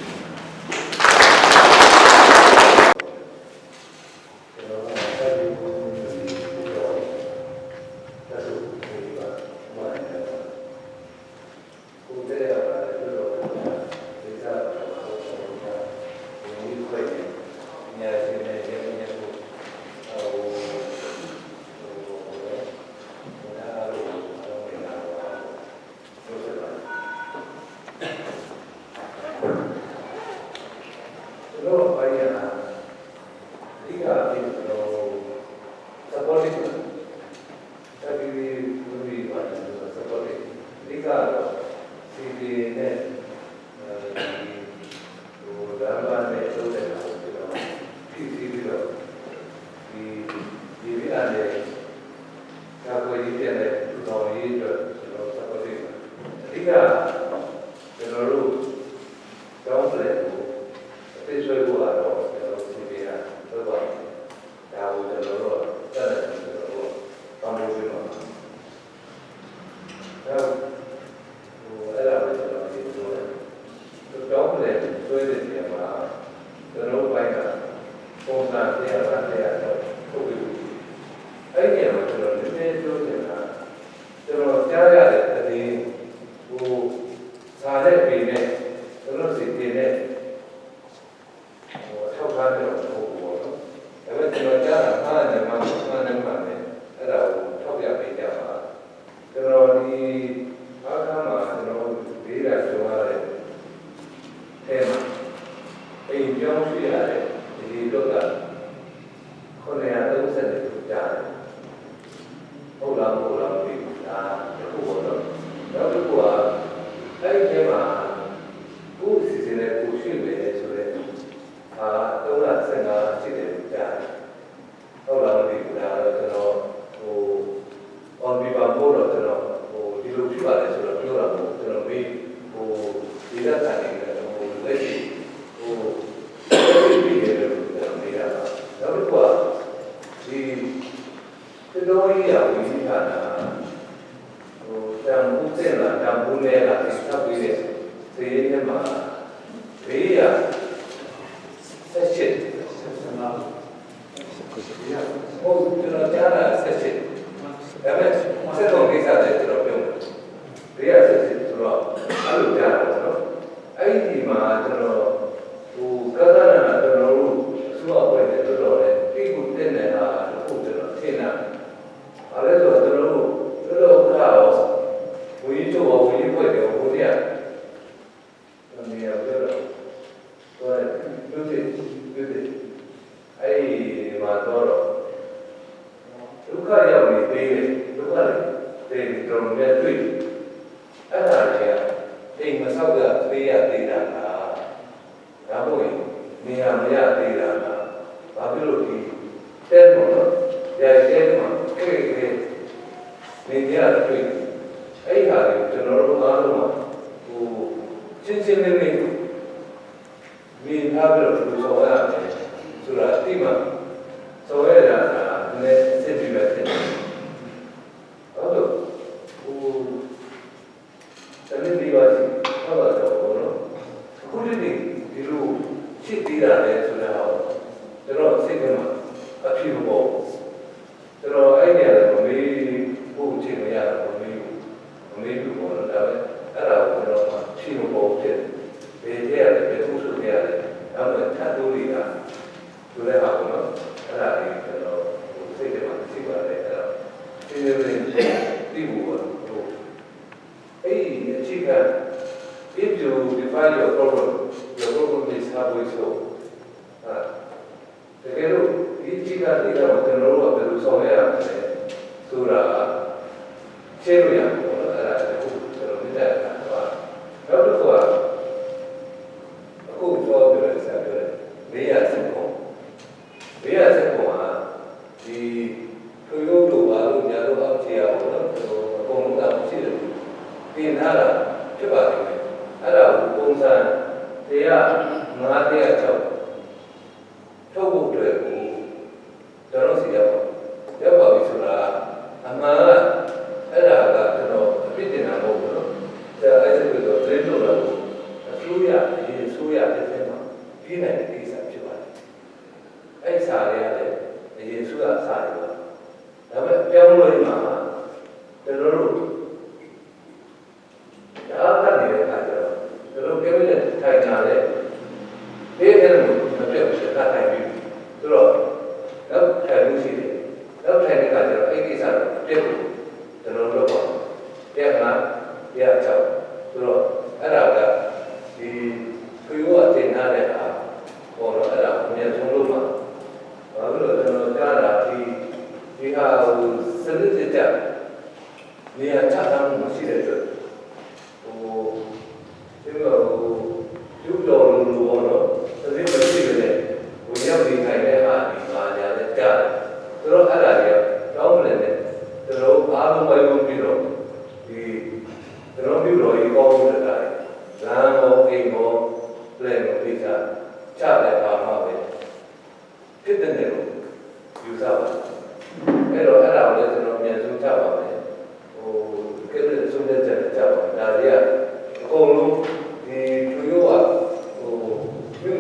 အ တော်ကြီးရဝိသီကနာဟိုတန်ဖိုးစင်လာတန်ဖိုးနဲ့လာသိသပ်ပြီးတဲ့ဈေးထဲမှာဘေးရဆက်ရှစ်ဟုတ်ကျွန်တော်ကြားတာဆက်ရှစ်ဒါပေမဲ့ဆက်တော့ကိစ္စလည်းကျွန်တော်ပြောမယ်ဘေးရဆက်ရှစ်ဆိုတော့အဲ့လိုကြားတာနော်အဲ့ဒီမှာကျွန်တော်ဟိုကသနာကျွန်တော်တို့အစိုးရအဖွဲ့နဲ့တော်တော်လေးတိကျတဲ့နေတာအခုကျွန်တော်ထင်တာအဲ့ဒါဆိုကျွန်တော်တို့တော်တော်ကတော့ဝီချိုဝီဖွဲ့တယ်ဟိုတည်းကနေရပြောတော့ပြောတယ်အဲ့ဒီမှာတော့ဒုက္ခရောက်နေသေးတယ်ဒုက္ခတွေတော်တော်များတွေ့အဲ့ဒါတွေကအိမ်မဆောက်ကသေးရသေးတာလားဒါမှမဟုတ်နေရာမရသေးတာလားဘာဖြစ်လို့ဒီတဲပေါ်တော့တဲမှာခေခေနေကြရတွေ့အဲ့ဟာတွေကျွန်တော်တို့အားလုံးဟိုချင်းချင်းလေးလေးမြင်ထားပြီးတော့လူဆောင်ရတယ်ဆိုတာတိမှဆောင်ရတာလည်းစစ်ပြီးပဲဖြစ်တယ်ဟုတ်လို့ဟိုတနေ့ဒီပါစီဟုတ်ပါတော့ဘောနော်အခုဒီလိုရှစ်သေးတာလေဆိုတာဟောကျွန်တော်စိတ်ထဲမှာအဖြစ်ဘောကျွန်တော်အဲ့ဒီရတယ်မမေးဖို့ချိန်မရတော့မမေးဘူးဘောနော်ဒါပဲအဲ့ဒါကိုကျွန်တော်ဖြေမပေါ်ဖြစ်ဘယ်ထဲရတယ်ဘယ်သူဆိုရတယ်အဲ့ဒါထပ်လို့ရတာဆိုတဲ့ဟာကနော်အဲ့ဒါကိုကျွန်တော်စိတ်ထဲမှာသိပါတယ်အဲ့ဒါဒီလိုလေးဒီဘူဘောအဲ့ဒီအချိန်က if you define your problem is halfway so တကယ်လို့ဒီအချိန်ကဒီတော့ကျွန်တော်တို့ကဘယ်လိုဆောင်ရရမလဲဆိုတာရှင်းလို့ရမှာပေါ့အဲ့ဒါကိုကျွန်တော်မြင်တဲ့အခါတော့နောက်တစ်ခုကအခုပြောပြရဆက်ပြောတယ်နေရာစက်ပုံကဒီသူတို့လိုပါလို့ညာလို့အောက်ခြေရအောင်နော်အကုန်လုံးကမရှိတယ်ပြင်ထားတာဖြစ်ပါလိမ့်မယ်အဲ့ဒါကိုပုံစံ105 ထုတ်ဖို့အတွက်ကိုကျွန်တော်စီရောက်ပါပြီဆိုတာအမှန်ကအဲ့ဒါကကျွန်တော်အပြစ်တင်တာမဟုတ်ဘူးနော်ဒါအဲ့ဒါကိုဒင်းလို့လာလို့အစိုးရတဲ့ထဲမှာပြည်နယ်ကိစ္စဖြစ်ပါတယ်အဲ့စာတွေကလည်းအရင်စုကစာတွေပါဒါပေမဲ့ပြောင်းလို့မှာကျွန်တော်တို့ဒါကနေတဲ့အခါကျတော့ကျွန်တော်ပြောတဲ့ထိုင်တာလေဒီအဲ့လိုမပြတ်ဘူးတာတိုင်ပြီးဆိုတော့တော့ထိုင်လို့ရှိတယ်တော့ထိုင်တဲ့အခါကျတော့အဲ့ဒီကိစ္စတော့ပြတ်ဘူးကျွန်တော်တို့တော့ပြန်လာပြန်ချောက်ဆိုတော့အဲ့ဒါကဒီသူရောတင်ထားတဲ့ဟာပေါ်တော့အဲ့ဒါအများဆုံးလို့မှာဘာလို့လဲကျွန်တော်ကြားတာဒီဟာကိုစနစ်တကျနေရာချထားမှုမရှိတဲ့အတွက်ဟိုဒီလိုယူတော်လို့ဘောနော်သတိမရှိပဲနဲ့ဟိုရောက်နေခိုင်တဲ့ဟာဒီမာညာနဲ့ကြားတယ်ဆိုတော့အဲ့ဒါကြီးတောင်းတယ်နဲ့ကျွန်တော်အားလုံးပဲဝင်ပြီးတော့ဒီကျွန်တော်ပြုတော်ကြီးကောင်းတဲ့တိုင်းလမ်းရောအိမ်ရောလက်ရောပြချချတဲ့အခါမှာပဲဖြစ်တဲ့နေလို့ယူဆပါအဲ့တော့အဲ့ဒါကိုလည်းကျွန်တော်ပြန်ဆုံးချပါမယ်ဟိုကဲတဲ့ဆုံးတဲ့ချက်ချပါဒါတွေကအကုန်လုံးဒီသူရောဟိုပြု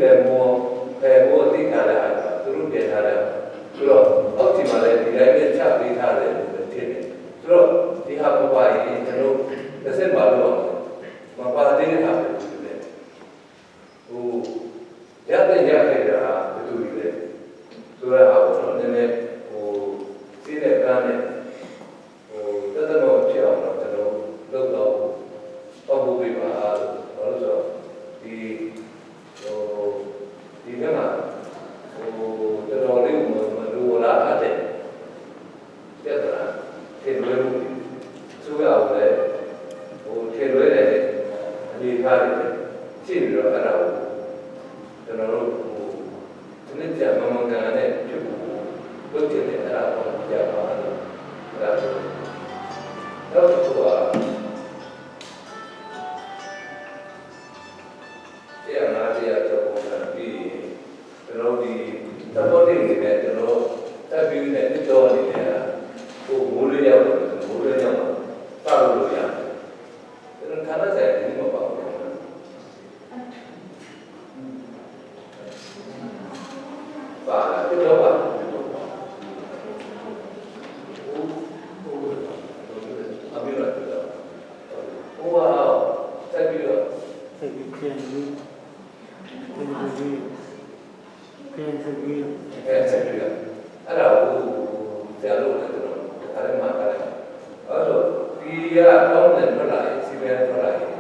ကကောင်းတယ်ထွက်လာရင်စီမံထွက်လာရင်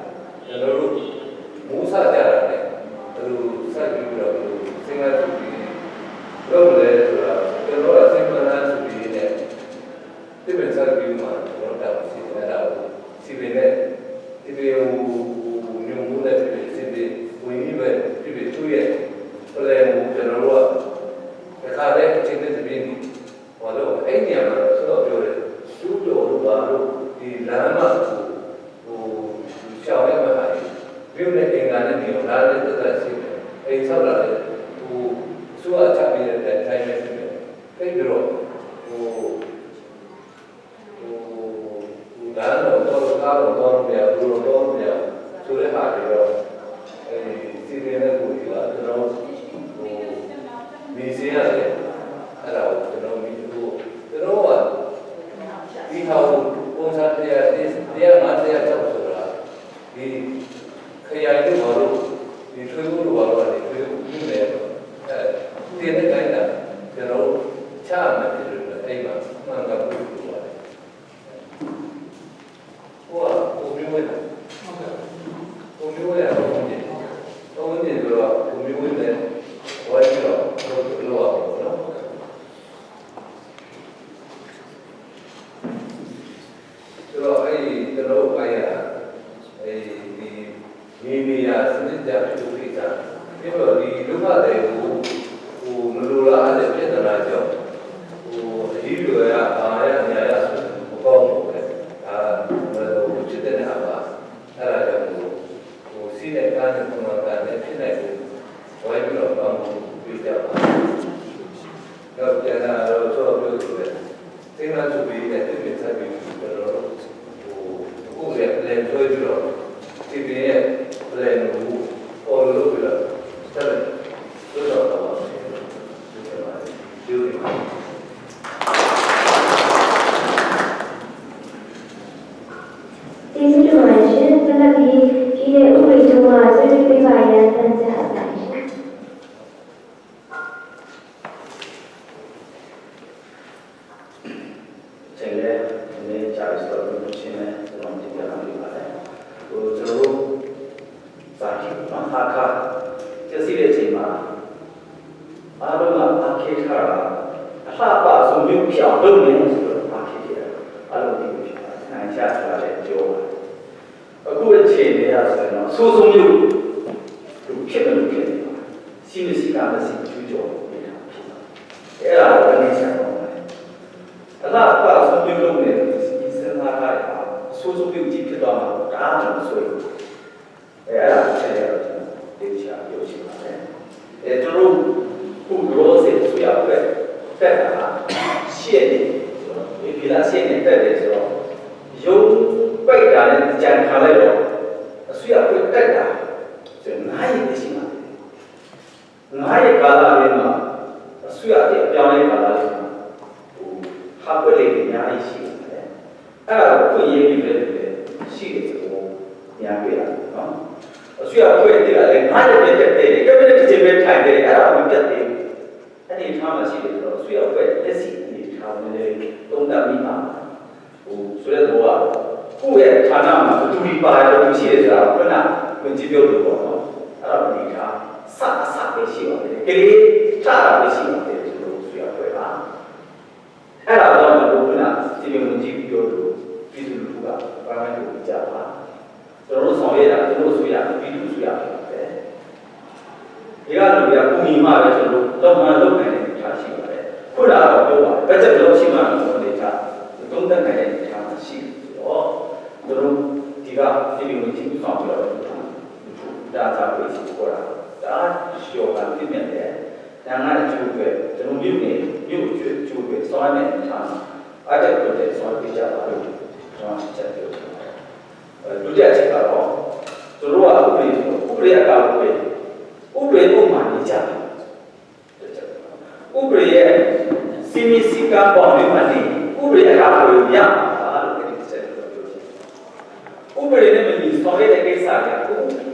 ကျွန်တော်တို့မိုးစကြတာနဲ့ဘယ်လိုစိုက်ပြီးတော့စီမံစုပြီးလုပ်လဲဆိုတာကျွန်တော်ကစီမံစုပြီးနဲ့ဒီမဲ့စိုက်ပြီးမှကျွန်တော်တောက်စီအဲ့ဒါကိုစီမံနဲ့ဒီလိုညုံမှုနဲ့ဒီစီမံဝင်ပြီးပဲဒီသူ့ရဲ့ပြန်ကိုကျွန်တော်တို့ကခါတဲ့အချိန်နဲ့တပြင်းဟောလို့အဲ့ဒီနေရာမှာဆိုတော့ပြောတယ်သူ့တော်တို့ဘာလို့ဒီလမ်းမှာဟိုရှောင်းရမှာလဲမြို့နဲ့အင်္ဂါနဲ့မြေလာတဲ့တက်တက်ရှိတယ်အိမ်ဆောက်လာတဲ့ဟိုဆိုအချပေးတဲ့တိုင်းနဲ့ရှိတယ်အဲ့ဒီတော့ဟိုဒါတော့ကားတော့ပြဘူတော့ပြဆိုတဲ့ဟာတွေတော့အဲဒီစီးနေတဲ့ကိုကြီးကကျွန်တော်ဟိုမိစေးရတယ်အဲ့ဒါကိုကျွန်တော်မိတို့ကျွန်တော်ကဒီဟာကိုပုံစံတရား500ကျောက်ဆိုတာဒီခရိုင်တို့ဘာလို့ဒီထွေးဖို့လိုပါတော့ဒီထွေးဖို့ပြုနေတော့တင်းတဲ့တိုင်းတာကျွန်တော်ချာမှတယ်လို့အဲ့မှာမှန်ကပ်ဖို့လိုပါတယ်ဟိုကကိုမျိုးဝဲတာကိုမျိုးဝဲတာတော့ဝင်တယ်ဆိုတော့ကိုမျိုးဝဲတယ်ဝိုင်းပြီးတော့လိုအောင်နော်ဆိုတော့အဲ့ဒီကျွန်တော်ပိုင်းရအဲ့ဒီနေရာစနစ်ကြပြုလုပ်ပြီးတာပြီးတော့ဒီဒုက္ခတွေကိုဟိုမလိုလားတဲ့ပြဿနာကြောင့်ဟိုအကြီးတွေကဘာရညာရဆိုမကောင်းဘူးလေအာဘယ်လိုဖြစ်တဲ့ဟာပါအဲ့ဒါကြောင့်ဟိုစီးတဲ့ကားနဲ့ပုံမှန်ကားနဲ့ဖြစ်နိုင်ဘူးဝိုင်းပြီးတော့ကောင်းမှုပြကြပါတော့ကျန်တာတော့ဆိုတော့ပြောလို့ရတယ်စိတ်မှသူပြီးတဲ့ဒီလိုဆက်ပြီးတော့ဟိုအခုလည်းလည်းဆွဲပြီးတော့ဒီပြည့်ရဲ့လည်းဟိုပေါ်လို့ပြတော့ဆက်လို့တော့တော့ဒီမှာဒီလိုမှာကျေးဇူးတင်ပါတယ်ရှင်။ဆက်လက်ပြီးဒီရဲ့ဥပဒေထုံးကဆွေးနွေးပေးပါရန်တန်ကြားပါတယ်ရှင်။ချိန်လေဒီကြာစတော့ဘုရှင်နဲ့ကျွန်တော်ဒီကနေ့ပါလေဟိုကျွန်တော်တို့စာကြည့်မှာခါကျစီတဲ့ချိန်မှာအားလုံးကအခက်ထားတာအလှပဆုံးမျိုးပြောင်းလုပ်နေဆိုတော့အခက်ထားအားလုံးဒီလိုဖြစ်တာနိုင်ချထားတဲ့ကြောအခုအချိန်တွေရဆိုတော့စိုးစိုးမျိုးသူဖြစ်တယ်လို့ဖြစ်တယ်စီမစီကမရှိကျူးကျော်နေတာဖြစ်တာအဲ့ဒါကိုလည်းဆက်တော့အလားပါဆုံးပြုလုပ်နေတယ်စီစဉ်လာတာဆိုးဆိုးပြုကြည့်ဖြစ်သွားမှာဒါမှမဆိုရင်အဲ့ဒါဆက်ရတော့ဒီချာပြောချင်ပါတယ်အဲ့တို့ခုရောစစ်ဆွေးရပဲတက်တာရှေ့နေဒီလာရှေ့နေတက်တယ်ဆိုတော့ယုံပိတ်တာနဲ့ကြံခါလိုက်တော့အဆွေးရပဲတက်တာဆို9ရက်ရှိမှာ9ရက်ကာလလေးမှာအဆွေးရတဲ့အပြောင်းလဲကာလလေးမှာဟာပွက်လေးအများကြီးရှိတယ်အဲ့ဒါကိုဖွင့်ရေးပြီးပဲရှိတယ်ဆိုတော့ညာပြရနော်အဆွေအဖွင့်တဲ့ကလည်း9ရက်ပြတ်တယ်ကဲပဲတစ်ချိန်ပဲထိုင်တယ်အဲ့ဒါကိုပြတ်တယ်အဲ့ဒီထားမှရှိတယ်ဆိုတော့အဆွေအဖွင့်လက်စီအနေထားနေတယ်သုံးသပ်ပြီးမှဟိုဆိုတဲ့ဘောကကိုယ့်ရဲ့ဌာနမှာဘယ်သူဒီပါတယ်လို့ရှိတယ်ဆိုတာခုနဝင်ကြည့်ပြောလို့ပေါ့နော်အဲ့ဒါအနေထားစပဲရှိပါတယ်ကလေးချတာပဲရှိပါတယ်ဆိုလို့အဆွေအဖွင့်ပါအဲ့ဒါတော့ဘုရားစီမံကြည့်ပြောလို့ပြည်သူလူထုကဘာမှမလုပ်ကြပါကျွန်တော်တို့ဆောင်ရတာကျွန်တော်တို့ဆွေးရပြည်သူဆွေးရပါတယ်ဒီကလူတွေကပုံမှန်မှပဲကျွန်တော်တို့တော့မှလုပ်နိုင်တဲ့ထားရှိပါတယ်ခုနကတော့ပြောပါဘတ်ဂျက်လို့ရှိမှတော့လေထားသုံးသပ်နိုင်တဲ့ထားမှရှိဆိုတော့ကျွန်တော်ဒီကစီမံကြည့်ဆောင်ပြီးတော့ဒါသာပြေးခေါ်တာဒါရှော့တာပြည့်မြတ်တယ်ဒါနအကျိုးပဲကျွန်တော်မြို့နယ်မြို့ကျွေးကျိုးပဲစောင်းနေတဲ့ထားအားတက်လို့တဲ့စောင်းပြကြပါလို့ကျွန်တော်ချက်ပြောတယ်ဒုတိယချက်ကတော့သူတို့ကဥပဒေအကောက်ပဲဥပဒေပုံမှန်နေကြတယ်ဥပဒေရဲ့စီမီစီကပေါ်နေမှနေဥပဒေအကောက်ကိုရမှာလို့ဒီချက်ပြောတယ်ဥပဒေနဲ့မညီဆောင်ရတဲ့ကိစ္စကဥ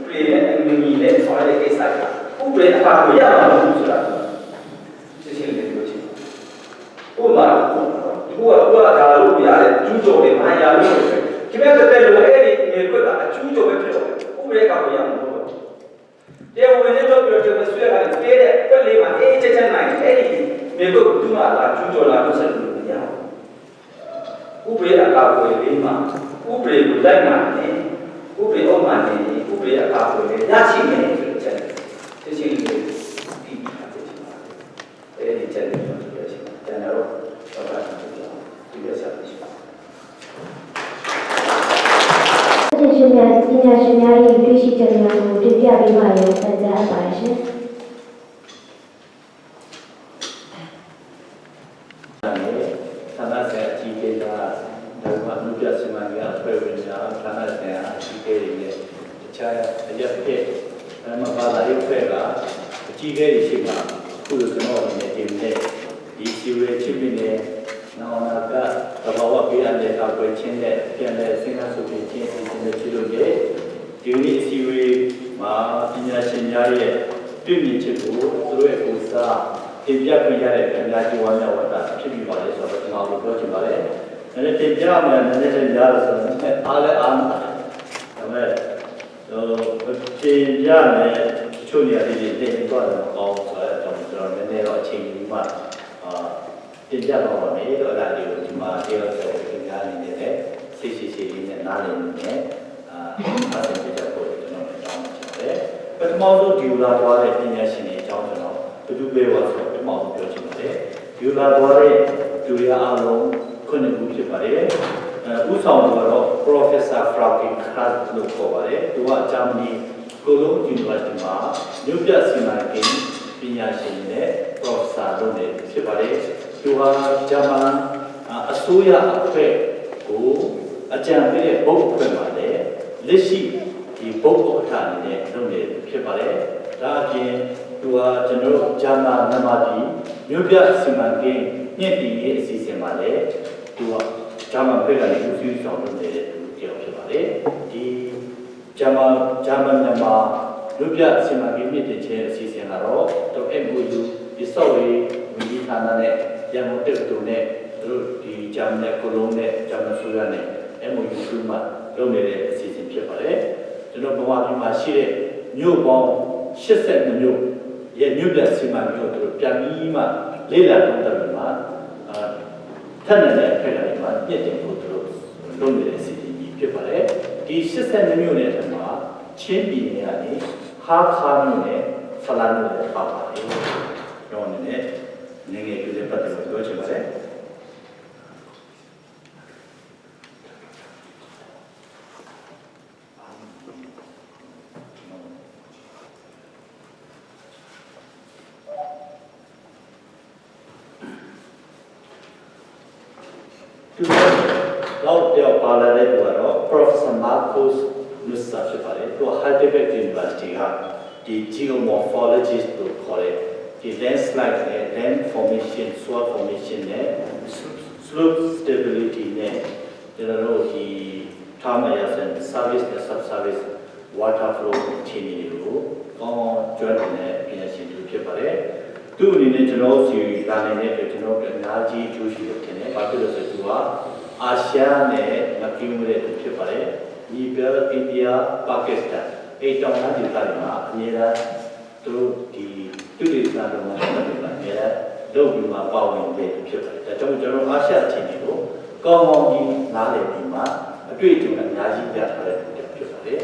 ပဒေနဲ့မညီတဲ့ဆောင်ရတဲ့ကိစ္စကဥပဒေအကောက်ကိုရမှာလို့ဆိုတာရှင်းရှင်းလေးပြောချင်ဥပမာဒီကဒါလို့ရတယ်ကျူးကျော်တယ်မဟာယာလို့ဆိုကဲ ခင်ဗျားတို့တဲ့လူအဲ့ဒီမြေခွက်ကအကျူးကျော်ပဲဖြစ်တော့ဥပဒေကကိုရမှာပေါ့တရားဝင်နဲ့တော့ပြောတယ်ဆွဲလာတဲ့ကွက်လေးမှာအေးချက်နိုင်အဲ့ဒီမြေခွက်ကိုသူ့မှာလာကျူးကျော်လာလို့ဆက်လို့မရဘူးဥပဒေအကာအကွယ်လေးမှာဥပဒေကိုလိုက်နာတယ်ဥပဒေအောက်မှာနေဥပဒေအကာအကွယ်လေးရရှိမယ်ဆိုတဲ့ချက်သိချင်းလေးဒီအဲ့ဒီချက်လေးကိုပြောချင်တယ်ကျွန်တော်တော့ဘာသာဒီလိုဆက်ပြီးရှင်များပညာရှင်များရဲ့တွေ့ရှိချက်များကိုတင်ပြပေးပါရန်ပန်ကြားအပ်ပါတယ်ရှင်။ဌာနဆိုင်ရာကြီးကေတာဒါမှမဟုတ်စီမံကိန်းအဖွဲ့ဝင်များဌာနဆိုင်ရာကြီးကေတွေရဲ့တခြားအရက်ဖြစ်ဒါမှဘာသာရေးဖွဲ့ကအကြီးကေတွေရှိမှာခုလိုကျွန်တော်အနေနဲ့ဒီနေ့ဒီစီဝေချင်းမြင့်နောက်နာကသဘာဝပေးအပ်တဲ့အကွယ်ချင်းနဲ့ပြန်လည်စဉ်းစားစုပြင်ခြင်းအစီအစဉ်တွေလို့ရဲ့ဒီနေ့အစည်းအဝေးမှာပညာရှင်များရဲ့တွေ့မြင်ချက်ကိုသူတို့ရဲ့ကိုယ်စားတင်ပြခွင့်ရတဲ့အများကြီးဝမ်းမြောက်ဝမ်းသာဖြစ်ပြီးပါလေဆိုတော့ကျွန်တော်တို့ပြောချင်ပါတယ်။ဒါနဲ့တင်ပြမယ်နည်းနည်းလေးကြားလို့ဆိုတော့အားလည်းအားပါတယ်။ဒါပေမဲ့တင်ပြမယ်ချို့နေရာလေးတွေတင်သွားတယ်မကောင်းဆိုတော့ကျွန်တော်နည်းနည်းတော့အချိန်ကြီးမှတင်ပြတော့ပါမယ်တော့အဲ့ဒါလေးကိုဒီမှာတရားဆိုတင်ပြနေတယ်စိတ်ရှိလေးနဲ့နားလည်နေတယ်အားလုံးပြကြဖို့ကျွန်တော်တောင်းချင်တယ်ပထမဆုံးဒီလာသွားတဲ့ပညာရှင်တွေအကြောင်းကျွန်တော်ဘယ်သူပဲပါဆိုတော့ပထမဆုံးပြောချင်ပါတယ်ဒီလာသွားတဲ့သူတွေအားလုံးခုနှစ်ခုဖြစ်ပါတယ်ဥဆောင်သူကတော့ Professor Franklin Kraft လို့ခေါ်ပါတယ်သူကဂျာမနီကိုလုံး University မှာမြို့ပြစီမံကိန်းပညာရှင်နဲ့ Professor လုပ်နေဖြစ်ပါတယ်သူဟာဂျာမန်အစိုးရအဖွဲ့ကိုအကြံပေးတဲ့ဘုတ်အဖွဲ့မှာလည်းလက်ရှိဒီဘုတ်ဥက္ကဋ္ဌအနေနဲ့လုပ်နေဖြစ်ပါတယ်။ဒါအပြင်သူဟာကျွန်တော်တို့ဂျာမန်မြန်မာပြည်မြို့ပြစီမံကိန်းညှင့်တင်ရေးအစီအစဉ်မှာလည်းသူကဂျာမန်ပြည်ကနေဦးစီးဆောင်လုပ်နေတဲ့သူတယောက်ဖြစ်ပါတယ်။ဒီဂျာမန်မြန်မာမြို့ပြစီမံကိန်းညှင့်တင်ခြင်းအစီအစဉ်ကတော့သူ MOU ဒီဆော့ဝေးဝန်ကြီးဌာနနဲ့ရန်ကုန်တက္ကသိုလ်နဲ့သူတို့ဒီဂျာမန်နဲ့ကိုလုံးနဲ့ဂျာမန်ဆိုရနဲ့ MOU မှာလုပ်နေတဲ့အစီအစဉ်ဖြစ်ပါတယ်။ကျွန်တော်ဘဝပြည်မှာရှိတဲ့မြို့ပေါင်း82မြို့ရဲ့မြို့ပြစီမံကိန်းကိုပြန်ပြီးမှလေ့လာသုံးသပ်ပြီးမှထပ်နေတဲ့အခါတွေမှာပြည့်တင်ဖို့သူတို့လုပ်နေတဲ့အစီအစဉ်ကြီးဖြစ်ပါတယ်။ဒီ82မြို့နယ်ထဲမှာချင်းပြည်နယ်ကနေဟာခါမြို့နယ်ဖလာမြို့နယ်ပါပါတယ်။တော့နေနေငယ်ပြည့်ပတ်တယ်လို့ပြောချင်ပါတယ်။ Now, the Professor Marcus Nusa to Heidelberg University, the geomorphologist to call it, the landslide, land formation, soil formation, slope stability, the Tamayas and service, the subsurface water flow continue, joint in a Pipare. Two in the general, you run in it, you know, the Nazi Jewish, Asia ने accumulate to Chipare, Nepal, India, Pakistan. 8 town na dilkarima nera to the na do ma nera do bi ma pawin de phitပါတယ်ဒါကြောင့်ကျွန်တော်အားရှချင်းတွေကိုကောင်းကောင်းကြီးနားလည်ပြီးမှအတွေ့အကြုံနဲ့အများကြီးပြထားတဲ့ဖြစ်ပါတယ်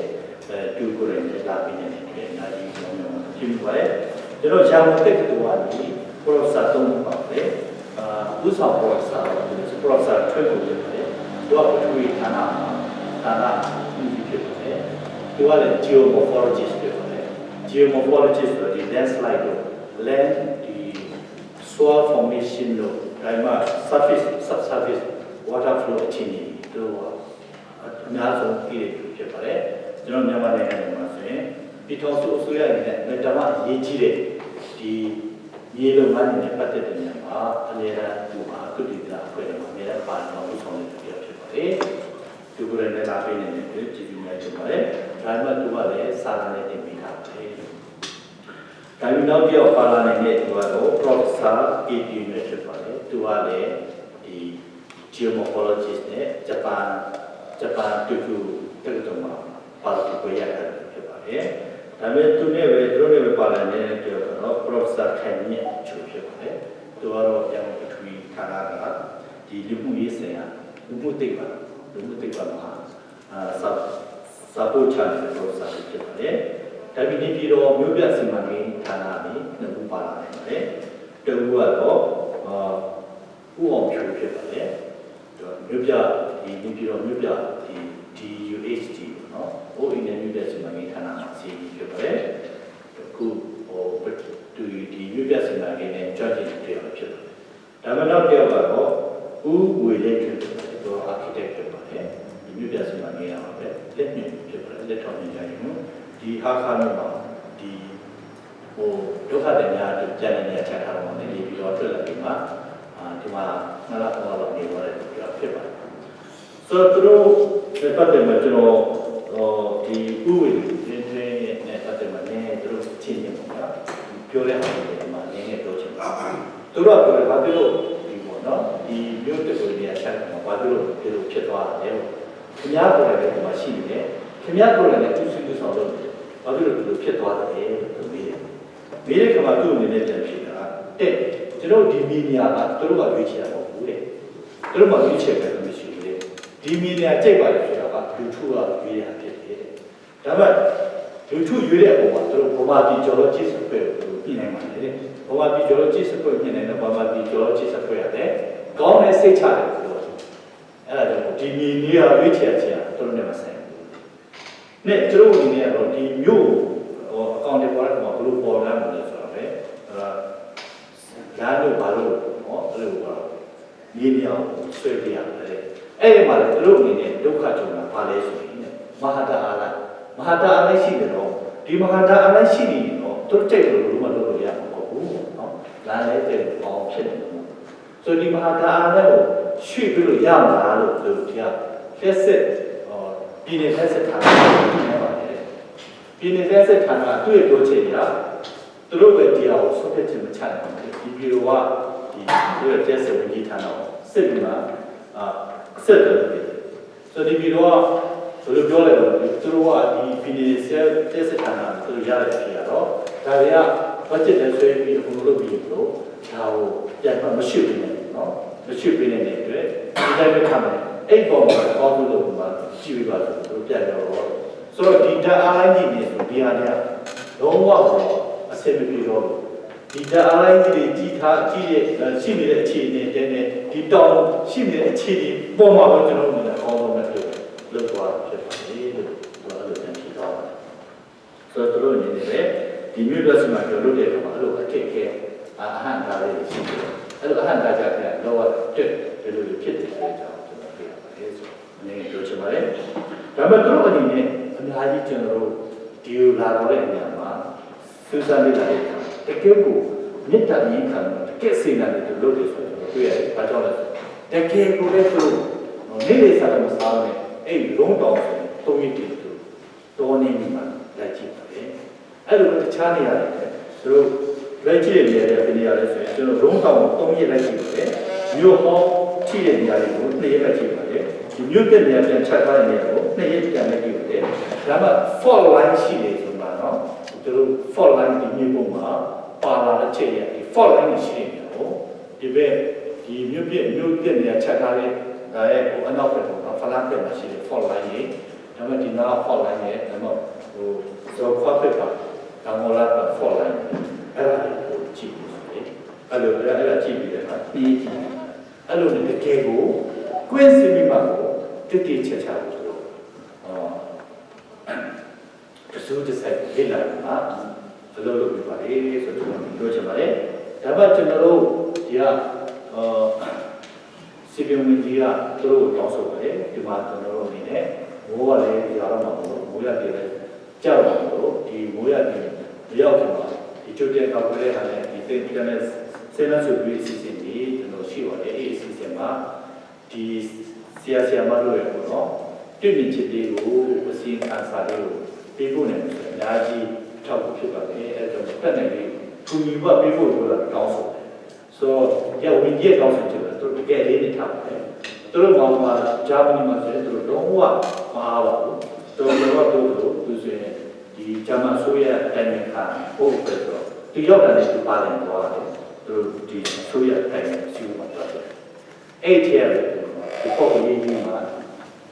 တူကိုယ်တိုင်လည်းလာပြီးနေတယ်အများကြီးပြောင်းပြောင်းရှင်းပါတယ်ကျွန်တော်ရှားမတက်တူပါပြီ Professor 3ပါပဲဥဆောင် Professor ထွေးကိုဖြစ်ပါတယ်တော့အထွေဌာနဖြစ်ပါတယ်သူကလည်း geomorphologist ဖြစ်ပါတယ် geomorphologist ဆိုတဲ့ landslide ကို land ဒီ soil formation လို့ဒါမှ surface subsurface water flow အခြေအနေတို့အများဆုံးသိတဲ့သူဖြစ်ပါတယ်ကျွန်တော်မြန်မာနိုင်ငံမှာဆိုရင်ပြည်ထောင်စုအစိုးရအနေနဲ့မေတ္တာမအရေးကြီးတဲ့ဒီမြေလုံငန်းတွေနဲ့ပတ်သက်တဲ့နေရာမှာအများအားသူဟာသူတည်တာအဖွဲ့တွေမှာအများအားပါတော်လို့ဆောင်နေတဲ့ပြောဖြစ်ပါတယ်သူကိုယ်တိုင်လည်းလာပေးနေတယ်ကြည့်ပြီးများဖြစ်ပါတယ်ဒါမှသူကလည်းစာရင်းနဲ့တင်ပေးထားပါတယ်ဒါပြီးနောက်ပြောပါလာနေတဲ့သူကတော့ Professor AP နဲ့ဖြစ်ပါတယ်သူကလည်းဒီ geomorphologist နဲ့ဂျပန် ဂျပန်တူတူတက္ကသိုလ်မှာပါလို့ကိုရရတယ်ဖြစ်ပါတယ်ဒါပေမဲ့သူနဲ့ပဲသူတို့နဲ့ပဲပါလာနေတဲ့ပြောတော့ Professor ခိုင်မြင့်ချိုးဖြစ်ပါတယ်သူကတော့ရန်ကုန်ပထဝီဌာနကဒီလူမှုရေးဆိုင်ရာလူမှုသိပ္ပံမှာစာပို့ချနေတဲ့ Professor ဖြစ်ပါတယ်ဒါပြီးနေပြီးတော့မြို့ပြစီမံကိန်းဌာနကနေနှစ်ခုပါလာတယ်ပါတယ်တခုကတော့ဥအောင်ဖြိုးဖြစ်ပါတယ်မြို့ပြဒီနေပြီးတော့မြို့ပြဒီ DUHD နော်ဟိုအင်းနဲ့မြို့ပြစီမံကိန်းဌာနမှာစီဖြစ်ပါတယ်အခုဒီမြို့ပြစီမံကိန်းနဲ့ကြောက်ကြည့်တယ်ဖြစ်ပါတယ်ဒါမှနောက်တစ်ယောက်ကတော့ဦးဝေလေးဖြစ်တယ်သူက architect ဖြစ်ပါတယ်ဒီမြို့ပြစီမံကိန်းရပါပဲလက်ညှိဖြစ်ပါတယ်လက်ထောက်ညွှန်ကြားရေးမှူးဒီဟာခါမျိုးမှာဒီဒုက္ခတွေများကြံနေချက်ထားတော့နေပြီးတော့တွေ့လာပြီးမှဒီမှာနားလာတော့နေရတယ်ဖြစ်ပါတယ်ဆိုတော့သူတို့ပတ်သက်မှာကျွန်တော်ဒီဥဝေလေးနဲ့ပတ်သက်မှာလည်းသူတို့ချင်းချင်းပေါ့ပြောတဲ့ဟာတွေဒီမှာနည်းနည်းပြောချင်ပါသူတို့ကဘာပြောလို့ဒီပေါ့နော်ဒီမြို့တက်ကိုနေရာချတာဘာပြောလို့ဒီလိုဖြစ်သွားတယ်ခင်ဗျားကိုလည်းဒီမှာရှိနေတယ်ခင်ဗျားကိုလည်းသူ့စုဆောင်လို့ဘာဖြစ်လို့ဒီလိုဖြစ်သွားတယ်လို့မေးတယ်မေးတဲ့ခါမှာသူ့အနေနဲ့ပြန်ဖြေတာတဲ့ကျွန်တော်ဒီမီဒီယာကသူတို့ကရွေးချယ်တာမဟုတ်ဘူးတဲ့သူတို့မှရွေးချယ်တယ်လို့မရှိဘူးလေဒီမီဒီယာကြိတ်ပါတယ်ဆိုတာကလူထုကရွေးရဖြစ်တယ်ဒါပေမဲ့လူထုရွေးတဲ့အပေါ်မှာသူတို့ဗမာပြည်ကျော်လို့ကြည့်စပွဲကိုပြင်နိုင်ပါတယ်လေဗမာပြည်ကျော်လို့ကြည့်စပွဲပြင်နိုင်တယ်ဗမာပြည်ကျော်လို့ကြည့်စပွဲရတယ်ကောင်းတဲ့စိတ်ချတယ်ဆိုတော့အဲ့ဒါကြောင့်ဒီမီဒီယာရွေးချယ်ခြင်းသူတို့နဲ့မဆိုင်ဘူးနဲ့သူတို့အနေနဲ့ကတော့ဒီမျိုးအကောင့်တွေပေါ်လာတော့ဘလို့ပေါ်လာမလဲဆိုတာပဲဒါလို့ဘာလို့ဟောအဲ့လိုပါမြေမြောင်ဆွဲပြရတယ်အဲ့ဒီမှာသူတို့အနေနဲ့ဒုက္ခကြုံတာဘာလဲဆိုရင်မဟာတာအားလိုက်ရှိတယ်တော့ဒီမဟာတာအားလိုက်ရှိနေတော့သူတို့ကြိုက်လို့မလုပ်လို့ရမှာမဟုတ်ဘူးနော်ဒါလည်းတဲ့ပေါင်းဖြစ်နေတယ်ဆိုဒီမဟာတာအားလည်းကိုရွှေ့ပြီးလို့ရမှာလားလို့သူတို့ကလက်စစ်ပြည်နယ်လက်စစ်ဌာနနဲ့ပါတယ်ပြည်နယ်လက်စစ်ဌာနသူ့ရဲ့ပြောချင်တာသူတို့ပဲတရားကိုဆွတ်ပြချင်မချနိုင်ဘူးဒီပြည်တော်ကဒီသူ့ရဲ့ကျက်စဝင်ကြီးဌာနကိုစစ်ပြီးမှဆက်တယ်ဆိုဒီပြည်တော်ကဘယ်လိုပြောလဲတော့သူတို့ကဒီပြည်နယ်လက်စစ်ဌာနသူတို့ရတဲ့ပြည်တော့ဒါတွေက budget နဲ့ဆွဲပြီးအခုလုပ်ပြီးတော့ဒါကိုပြန်မမရှိဘူးနော်မရှိပေးနေတဲ့အတွက်ဒီတိုင်းပဲထားမယ်အဲ့ပေါ်မှာအောက်လို့မှာကြည့်ပြီးပါဆိုတော့ပြန်တော့ဆိုတော့ဒီဓာတ်အားလိုက်ကြီးနေဆိုဒီဟာတွေကလုံးဝအဆင်မပြေတော့ဒီဓာတ်အားလိုက်ကြီးတွေကြီးထားကြီးရဲ့ရှိနေတဲ့အခြေအနေတဲ့ဒီတောင်ရှိနေတဲ့အခြေအနေပေါ်မှာတော့ကျွန်တော်တို့လည်းအောက်ဆုံးပဲလုပ်သွားဖြစ်ပါတယ်လို့အဲ့လိုပြန်ကြည့်တော့ဆိုတော့တို့အနေနဲ့ဒီမျိုးလက်စမှာပြောလို့တဲ့အခါမှာအဲ့လိုအခက်အခဲအဟန့်တာလေးရှိတယ်အဲ့လိုအဟန့်တာကြတဲ့တော့တက်ဘယ်လိုဖြစ်တယ်ဆိုတော့ကျွန်တော်ပြောပါတယ်ဆိုအနေနဲ့ပြောချင်ပါတယ်ဒါပေမဲ့တို့အနေနဲ့အများကြီးကျွန်တော်တို့ဒီလိုလာတော့တဲ့နေရာမှာစူးစမ်းနေတာတကယ်ကိုမေတ္တာရင်းခံတကယ်စေနာနဲ့တို့လုပ်တယ်ဆိုတော့တွေ့ရတယ်ဘာကြောင့်လဲတကယ်ကိုလည်းသူနေ့နေ့စားမစားနဲ့အဲ့လုံးတောင်ဆို3ရက်တည်းသူတော်နေနေမှာလက်ကြည့်ပါတယ်အဲ့လိုတခြားနေရာတွေသူတို့လက်ကြည့်နေရတဲ့နေရာတွေဆိုရင်ကျွန်တော်လုံးတောင်3ရက်လက်ကြည့်ပါတယ်မြို့ဟောကြည့်တဲ့နေရာတွေကို2ရက်လက်ကြည့်ပါတယ်ဒီမြို့တဲ့နေရာပြန်ချက်ထားတဲ့နေရာကို2ရက်ပြန်လက်ကြည့်ပါတယ်ဒါမှ fault line ရှိတယ်ဆိုတာနော်သူတို့ fault line ဒီမြို့ပေါ်မှာပါလာတဲ့ချက်ရဒီ fault line ရှိနေတယ်ပေါ့ဒီဘက်ဒီမြို့တဲ့နေရာချက်ထားတဲ့ဒါရဲ့ဟိုအနောက်ဘက်ကတော့ဖလန်ပြန်မှာရှိတဲ့ fault line ကြီးဒါမှဒီနား fault line ရဲ့ဒါမှဟိုဆိုခွတ်ဖြစ်တာဒါမှလာတဲ့ fault line အဲ့ဒါကိုကြည့်ပြီးအဲ့လိုကြည့်ပြီးတဲ့အခါပြီးအဲ့လိုနဲ့တကယ်ကိုကွင်းစီမိမှာကိုတိတိကျကျလို့ဆိုတော့တဆူးတစ်ဆက်လေ့လာမှာဘယ်လိုလုပ်ပြပါလဲဆိုတော့ပြောချင်ပါတယ်ဒါပေမဲ့ကျွန်တော်တို့ဒီကစီပီယုံကြီးကသူတို့တောင်းဆိုပါတယ်ဒီမှာကျွန်တော်တို့အနေနဲ့မိုးကလည်းရတော့မှာမိုးရပြည်လည်းကြောက်တော့ဒီမိုးရပြည်မရောက်ခင်မှာဒီကျုပ်တဲ့ကောက်ွယ်တဲ့ဟာနဲ့ဒီတင်ပြတဲ့ဆယ်လဆိုပြီးအစီအစဉ်ကြီးကျွန်တော်ရှိပါတယ်အဲ့ဒီအစီအစဉ်မှာဒီဆရာမတို့ရဲ့ပေါ့နော်တွေ့မြင်ချက်တွေကိုအစီအစာလေးကိုပေးဖို့နဲ့အများကြီးထောက်ဖြစ်ပါတယ်အဲ့တော့တက်နေပြီးသူညီမပေးဖို့ပြောတာတောင်းဆိုတယ်ဆိုတော့ရဝင်ကြီးတောင်းဆိုချက်တော့တကယ်လေးနဲ့ထားပါတယ် တို့မောင်မှာဂျာမနီမှာဆိုရင်တို့တော့မအားပါဘူးတို့တော့သူဆိုရင်ဒီဂျာမန်ဆိုရတိုင်ပင်ခံပို့ပဲဆိုတော့ဒီရောက်တာနဲ့ဒီပါတယ်တော့တို့ဒီဆိုရတိုင်ပင်စီးမှာတော့အဲ့ဒီရတယ်ဒီပေါ်ကိုရေးပြီးမှ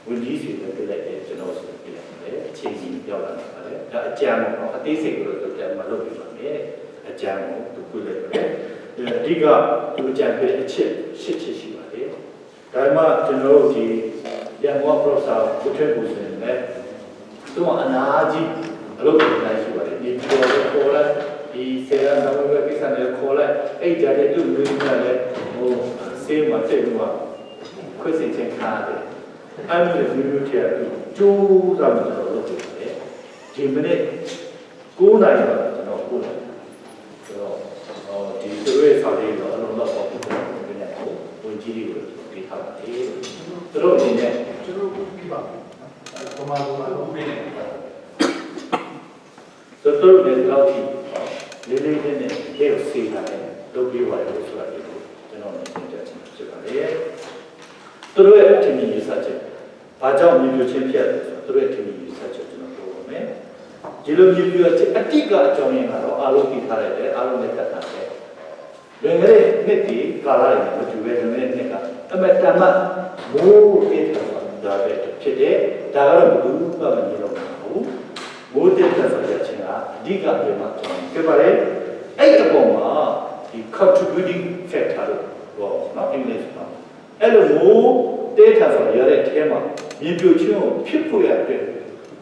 ဝင်ကြီးစီတွေပြလိုက်တယ်ကျွန်တော်ဆိုပြရတယ်အချိန်ကြီးပြောလာတာလေဒါအကြံတော့အသေးစိတ်ကိုတော့ပြန်မလုပ်ပြပါနဲ့အကြံကိုသူပြလိုက်တယ်အဓိကသူအကြံပေးအချက်၈ချက်ရှိပါတယ်ဒါမှကျွန်တော်တို့ဒီရန်ကုန်ပရောစာကိုထည့်ဖို့ဆိုရင်လည်းသူကအနာကြီးအလုပ်တွေနိုင်ရှိပါတယ်ဒီပြောခေါ်လိုက်ဒီဆေးရနာဝေကိစ္စနဲ့ခေါ်လိုက်အဲ့ကြတဲ့သူ့လူတွေလည်းဟိုဆေးမှာတက်ပြီးမှခွင့်စင်ချင်းခါတယ်အဲ့ဒီလိုမျိုးထည့်ပြီးကျိုးစားမှကျွန်တော်လုပ်တယ်ဒီမိနစ်9နာရီတော့ကျွန်တော်ပို့တယ်ဆိုတော့ဒီသူ့ရဲ့စာလေးတော့အလုံးတော့ပေါ့ပြန်ရတယ်ဝင်ကြီးတွေကိုပေးထားပါတယ်သူတို့အနေနဲ့ကျွန်တော်ပြပါပမာဏလုံးပေးနေတယ်ဆိုတော့လည်းတော့ဒီလေးလေးနဲ့ကျေးစီလာတယ်လုပ်ပြီးပါလို့ဆိုတာဒီကိုကျွန်တော်လည်းသင်ကြားချင်ဖြစ်ပါတယ်သူတို့ရဲ့အထင်ကြီးစချက်ဘာကြောင့်မျိုးချင်းဖြစ်လဲဆိုတော့သူတို့ရဲ့အထင်ကြီးစချက်ကျွန်တော်ပြောပါမယ်ဒီလိုမျိုးချင်းအတိကအကြောင်းရင်းကတော့အားလုံးသိထားရတယ်အားလုံးလည်းတတ်တာပဲလွန်ခဲ့တဲ့နှစ်ဒီကာလတွေမတူပဲလွန်ခဲ့တဲ့နှစ်ကအမတမမိုးအေးတာပဲဖြစ်တယ်ဒါကတော့ဘူးမှမမြင်တော့ဘူးမိုးတက်တဲ့ဆိုတဲ့ချင်းကအဓိကပြန်မှဖြစ်ပါတယ်အဲ့အပေါ်မှာဒီ contributing factor လို့ပြောနော်အင်္ဂလိပ်မှာအဲ့လိုမိုးတဲထားဆိုရတဲ့အဲမှာမြေပြိုချင်းကိုဖြစ်ဖို့ရတဲ့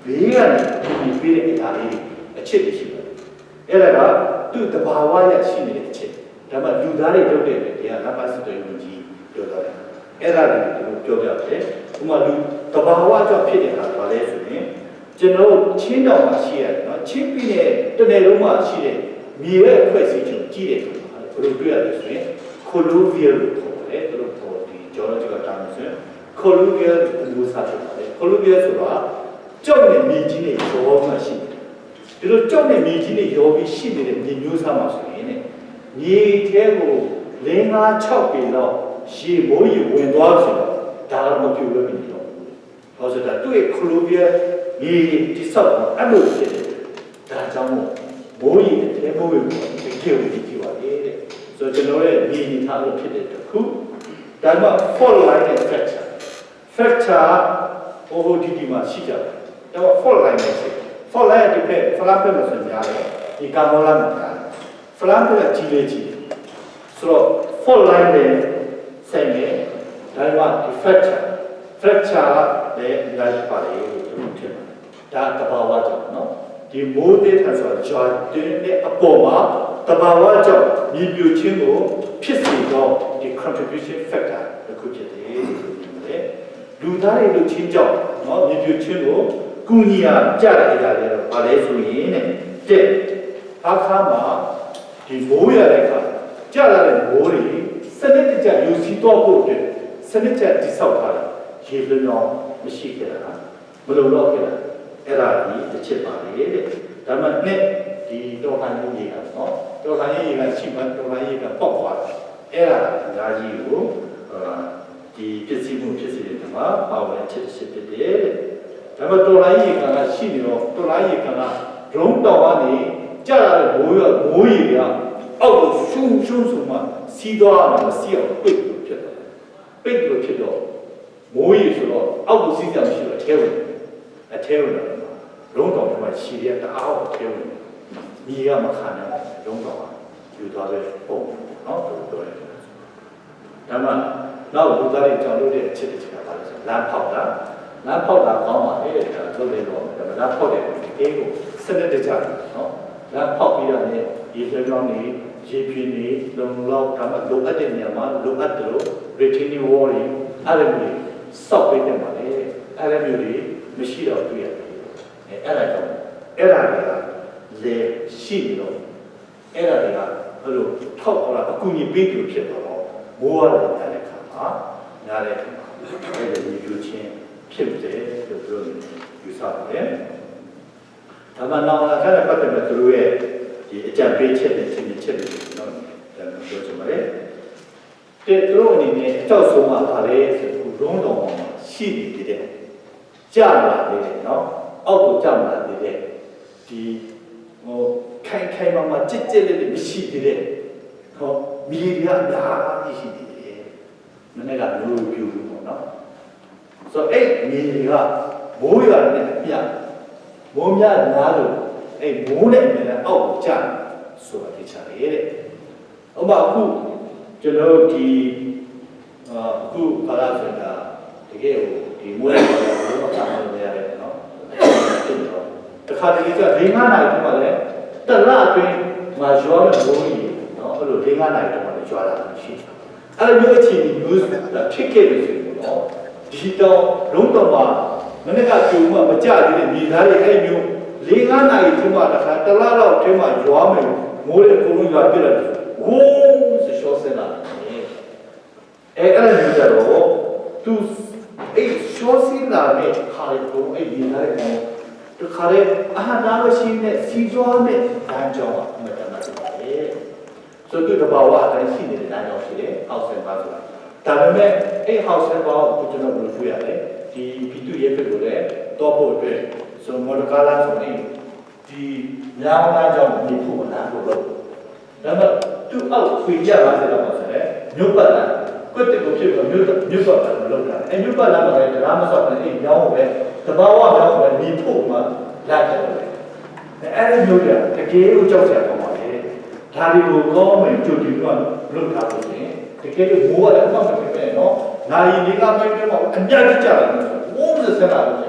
ဘေးကနေပြီးတဲ့အရာလေးအချက်ရှိပါတယ်အဲ့ဒါကသူ့တဘာဝရရှိနေတဲ့အချက်ဒါမှလူသားတွေလုပ်တဲ့တရားနံပါတ်7ဝင်ကြီးပြောတာလေအဲ့ဒါလည်းပြောပြတယ်ဥမာလူတဘာဝကြောင့်ဖြစ်နေတာဘာလဲဆိုရင်ကျွန်တော်ချင်းတောင်မှာရှိရတယ်နော်ချင်းပြီးတဲ့တနယ်လုံးမှာရှိတဲ့မြေရဲ့အဖွဲ့အစည်းချုပ်ကြီးတယ်ဘယ်လိုတွေ့ရလဲဆိုရင် colluvial လို့ခေါ်တယ်သူတို့ခေါ်ဒီ geological term ဆိုရင် colluvial လို့ဆိုပါတယ် colluvial ဆိုတာကြောက်တဲ့မြေကြီးတွေရောမှရှိတယ်ဒီလိုကြောက်တဲ့မြေကြီးတွေရောပြီးရှိနေတဲ့မြေမျိုးစားမှာဆိုရင်မြေထဲကို5-6ပေလောက်ရေမိုးရေဝင်သွားဆိုတော့ဒါမှမပြုတ်လို့မရတော့ဘူး။ဟောဆိုတာတွေ့ခလိုဘီယာရေတိဆောက်အဲ့လိုဖြစ်တယ်။ဒါကြောင့်မိုးရေထဲမိုးရေကိုကြေဝီကြည့်ပါလေတဲ့။ဆိုတော့ကျွန်တော်ရဲ့မြေညီထားလို့ဖြစ်တဲ့တစ်ခုဒါမှ fault line နဲ့ fracture ဟိုဒီမှာရှိကြတယ်။ဒါမှ fault line နဲ့ရှိတယ်။ fault line တစ်ဖက် flap ပဲဆိုများတယ်။ဒီကာမောလာမှာ flap ကကြီးလေကြီးဆိုတော့ fault line နဲ့ဆိုင်နေဒါမှဒီ fracture လည်းအများကြီးပါတယ်လို့သူထင်တယ်ဒါတဘာဝကြောင့်နော်ဒီမိုးတဲ့ထဆိုဂျာတင်းနဲ့အပေါ်မှာတဘာဝကြောင့်မြေပြိုခြင်းကိုဖြစ်စေတော့ဒီ contribution factor တစ်ခုဖြစ်တယ်လို့ပြောတယ်လူသားတွေလူချင်းကြောင့်နော်မြေပြိုခြင်းကိုကုညီရကြတဲ့အရာတွေတော့ဘာလဲဆိုရင်တဲ့အခါမှာဒီမိုးရတဲ့အခါကြလာတဲ့မိုးတွေစနစ်တကျယူစီတော့ဖို့အတွက်စနစ်ကျတိဆောက်ထားတယ်ရေလွန်အောင်မရှိခဲ့တာမလုံလောက်ခဲ့တာအဲ့ဒါကြီးတစ်ချက်ပါလေတဲ့ဒါမှနဲ့ဒီတော်ခိုင်းရေးကနော်တော်ခိုင်းရေးကရှိမှတော်ခိုင်းရေးကပေါက်သွားတယ်အဲ့ဒါအများကြီးကိုဒီဖြစ်စီမှုဖြစ်စီတဲ့မှာပါဝင်ချက်ဖြစ်တယ်ဒါမှတော်ခိုင်းရေးကရှိနေတော့တော်ခိုင်းရေးကရုံးတော်ကနေကြာလာတဲ့မိုးရေကအောက်ကိုရှုံဆိုမှစီးသွားတာမစီးအောင်ပိတ်လို့ဖြစ်တယ်ပိတ်လို့ဖြစ်တော့မိုးရေဆိုတော့အောက်ကိုစီးကြမရှိတော့အထဲဝင်လုံးတော်ကရှည်ရတအားအထဲဝင်မြေကမခံနိုင်လုံးတော်ကယူသွားတဲ့ပုံနော်တော်တယ်ဒါမှနောက်လူသားတွေကြောင့်လုပ်တဲ့အချက်တွေကပါလဲဆိုလမ်းဖောက်တာကောင်းပါလေဒါလုပ်နေတော့လမ်းဖောက်တဲ့အေးကိုစနစ်တကျနော်လမ်းဖောက်ပြီးတော့လည်းဒီပြောင်းကြောင်းနေရေပြင်းနေလုံလောက်ဒါမှလိုအပ်တဲ့နေရာမှာလိုအပ်တယ်လို့ retaining wall တွေအဲ့လိုမျိုးစောက်ပေးတယ်ပါလေအဲ့လိုမျိုးတွေမရှိတော့တွေ့ရတယ်အဲ့ဒါကြောင့်အဲ့ဒါတွေကလေရှိနေတော့အဲ့ဒါတွေကဘယ်လိုထောက်ခေါ်လာအကူအညီပေးပြီးဖြစ်တော့မိုးရတဲ့အခါမှာနားတဲ့အခါမှာအဲ့ဒီယူချင်းဖြစ်တယ်လို့ပြောနေယူဆပါတယ်ဒါမှနောက်လာတဲ့ပတ်သက်မဲ့သူတို့ရဲ့ဒီအကြံပေးချက်နဲ့ချင်းချက်တွေကျွန်တော်ပြောချင်ပါတယ်တဲ့သူတို့အနေနဲ့အကြောက်ဆုံးမှာပါလေဆိုတော့ လုံးတော်မှာရှိနေတယ်ကြာလာတယ်နော်အောက်ကိုကြာလာတယ်ဒီဟိုခိုင်မာကြစ်လေးမရှိသေးတယ်ဟောမိရီကအများကြီးရှိနေတယ်နည်းနည်းကမျိုးပြူပေါ့နော်ဆိုအဲ့မိရီကမိုးရွာနဲ့အပြမိုးများများလို့အဲ့မိုးနဲ့အမြန်အောက်ကိုကြာဆိုတာသိချရတယ်တဲ့ဥပမာအခုကျွန်တော်ဒီအခုဘာသာဆိုတာတကယ်ကိုဒီမိုးနဲ့ဘာလို့ကြာမှလည်းရတယ်နော်တခါတလေကျ၄-၅ နာရီတည်းမှာလည်းတလအတွင်းမှာရွာမဲ့မိုးကြီးနော်အဲ့လို၄-၅ နာရီတည်းမှာလည်းရွာလာတာရှိတယ်အဲ့လိုမျိုးအခြေအနေမျိုးဖြစ်ခဲ့လို့ဆိုရင်တော့ဒီတော့လုံးတော့မှာမနေ့ကကြုံမှမကြသေးတဲ့မြေသားတွေအဲ့မျိုး၄-၅ နာရီတည်းမှာတခါတလတော့တည်းမှာရွာမဲ့မိုးတွေအကုန်လုံးရွာပြစ်လာတယ်ဝိုးဆိုရှော့စင်လာတယ်အဲ့လိုမျိုးကြတော့သူအဲ့ရှော့စင်လာတဲ့ခါလေးကိုအဲ့မြေသားတွေတခါလေအဟံသားမရှိနဲ့စီကြွားနဲ့လမ်းကြောင်းအမှန်တမ်းပါလေဆိုတော့တဘာဝအတိုင်းရှိနေတဲ့လမ်းကြောင်းရှိတယ်ဟောက်ဆန်ပါဆိုတာဒါပေမဲ့အဲ့ဟောက်ဆန်ပါကိုကျွန်တော်ဘယ်လိုတွေ့ရလဲဒီဘီတူရဲ့ဖြစ်လို့လေတော့ဖို့အတွက်ဆိုမော်ဒကာလာဆိုနေဒီညောင်းလမ်းကြောင်းဒီဖို့လမ်းဖို့လို့ဒါပေမဲ့သူ့အောက်ခွေကြပါစေတော့ဆိုတယ်မြို့ပတ်လမ်းကွတ်တက်ကိုဖြစ်တော့မြို့ပတ်လမ်းမလုပ်တာအဲ့မြို့ပတ်လမ်းမှာလည်းတရားမဆောက်နဲ့အဲ့ညောင်းပဲတဘာဝကြောင့်ပဲဒီဖို့မှာလိုက်တယ်အဲ့ဒီမျိုးတွေကတကယ်ကိုကြောက်ကြပါပါလေဒါတွေကိုကောင်းမယ်ကြိုတင်တော့လုပ်ထားလို့ရှင်တကယ်လို့မိုးရတော့မဖြစ်ပဲနော်နိုင်ဒီကမိုင်းတွေမှာအများကြီးကြာတယ်ဝုန်းစစလာလို့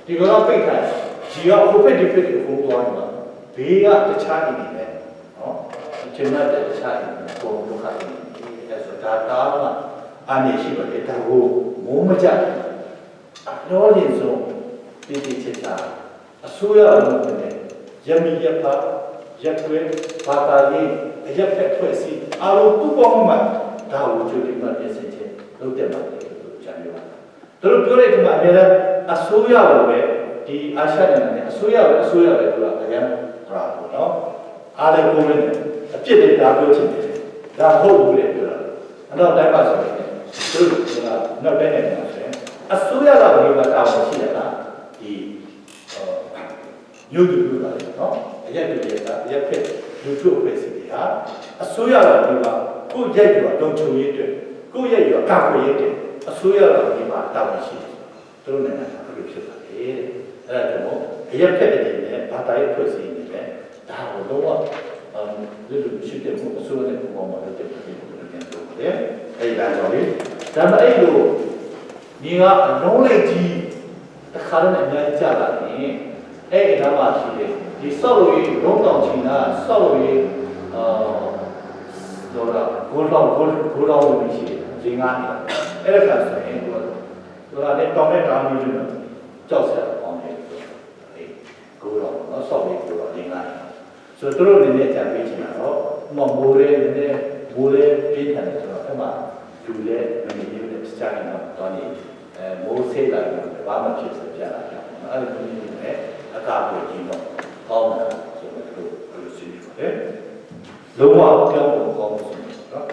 ဒီကတော့ပိတ်ထားဒီကဟိုဖက်ဒီဖက်ကိုဟိုသွားနေမှာဘေးကတခြားနေနေတယ်နော်ကျန်တဲ့တခြားနေပုံဒုက္ခနေအဲ့ဆိုတာတားမှာအနေရှိပါတယ်ဒါကိုမိုးမကြဘူးအတော်ရင်ဆုံးဒီချက်ချာအစိုးရအလုပ်နဲ့ရမီရပါရက်ွယ်ဘာသာရေးအရက်ဖက်ဖွဲ့စည်းအားလုံးပူပေါင်းမှဒါကိုကြိုတင်မှပြင်ဆင်ခြင်းလုပ်တဲ့ပါလေလို့ကြံပြောတာတို့ပြောတဲ့ဒီမှာအများအစိုးရကိုပဲဒီအာရှနိုင်ငံနဲ့အစိုးရပဲသူကအရင်ဟာပေါ့နော်အားလည်းကိုယ်နဲ့အပြစ်တွေဒါပြောချင်တယ်ဒါဟုတ်ဘူးလေပြောတာအဲ့တော့တိုင်းပါဆိုရင်တို့ကနောက်တိုင်းနိုင်ငံဆိုရင်အစိုးရကဘယ်လိုတာဝန်ရှိလဲလားဒီညှို့တူတာလေနော်အရက်တွေကအရက်ဖက်လူထုအဖွဲ့အစည်းတွေဟာအစိုးရကဒီမှာကိုယ့်ရက်တွေတော့ချုံရေးအတွက်ကိုယ့်ရက်တွေကာကွယ်ရေးအတွက်အစိုးရကဒီမှာတာဝန်ရှိတယ်သူတို့နိုင်ငံကဘယ်လိုဖြစ်လာလဲအဲ့ဒါကြောင့်အရက်ဖက်တွေနဲ့ဘာသာရေးအဖွဲ့အစည်းတွေနဲ့ဒါကိုတော့လူရှိတဲ့မှုအစိုးရနဲ့ပုံပေါ်မှာလုပ်တဲ့ပြည်သူတွေပြန်ပြောတယ်အဲ့ဒါကြောင့်လေဒါပေမဲ့အဲ့လိုဒီကအလုံးလိုက်ကြီးတစ်ခါတော့အများကြီးကြာလာတယ်အဲ့ဒီတော့မှရှိတယ်ဒီဆောက်လို့ရလုံးတောင်ချင်တာဆောက်လို့ရတော့ဂိုးလောင်းလို့ရှိတယ်ဒီငါးအဲ့ဒါဆိုရင်သူကလည်းတောင်းတဲ့တောင်းလို့လို့ကြောက်စရာပေါင်းတယ်အဲ့ဂိုးလောင်းတော့ဆောက်ပြီးဂိုးလောင်းဒီငါးဆိုတော့တို့လည်းကြံပေးချင်တာတော့မိုးရဲနဲ့မိုးရဲပြင်းထန်တယ်ဆိုတော့အဲ့မှာလူလည်းမနေဘူးတဲ့စကြရင်တော့ဒီမိုးဆေးလာတယ်ဘာမှဖြစ်စရာလာတယ်အဲ့ဒီလိုမျိုးနဲ့အကာအကွယ်ကြီးတော့ကောင်းတယ်ဆိုတော့တို့ဘယ်လိုရှိလဲလုံးဝကြောက်ဖို့ကောင်းလို့ဆိုတော့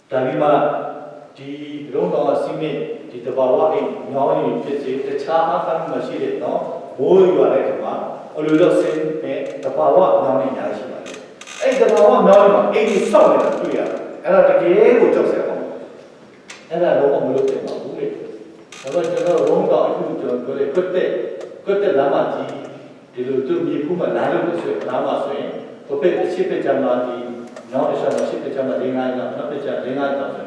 ဒါပြီးမှဒီလုံးတော်စီမင်းဒီတဘာဝအိမ်ညောင်းရင်ဖြစ်စေတခြားအခါမရှိတဲ့နော်မိုးရွာတဲ့ခါမှာအလိုတော့ဆင်းနဲ့တဘာဝညောင်းနေရရှိပါတယ်အဲ့တဘာဝညောင်းရင်မှာအိမ်ကြီးဆောက်နေတာတွေ့ရတယ်အဲ့ဒါတကယ်ကိုကြောက်စရာကောင်းအဲ့ဒါလုံးဝမလုပ်သင့်ပါဘူးလေဒါတော့ကျွန်တော်လုံးတော့အခုကျွန်တော်ပြောတဲ့ကွတ်တဲ့လမ်းမကြီးဒီလိုသူမြေဖူးမှာလာလို့ဆိုရင်လမ်းမဆိုရင်ဟိုဘက်အရှိတ်ကြမှာဒီနောက်တစ်ချက်ရှိတ်ကြမှာ၄-၅ နောက်တစ်ချက်၄-၅တော့ဆို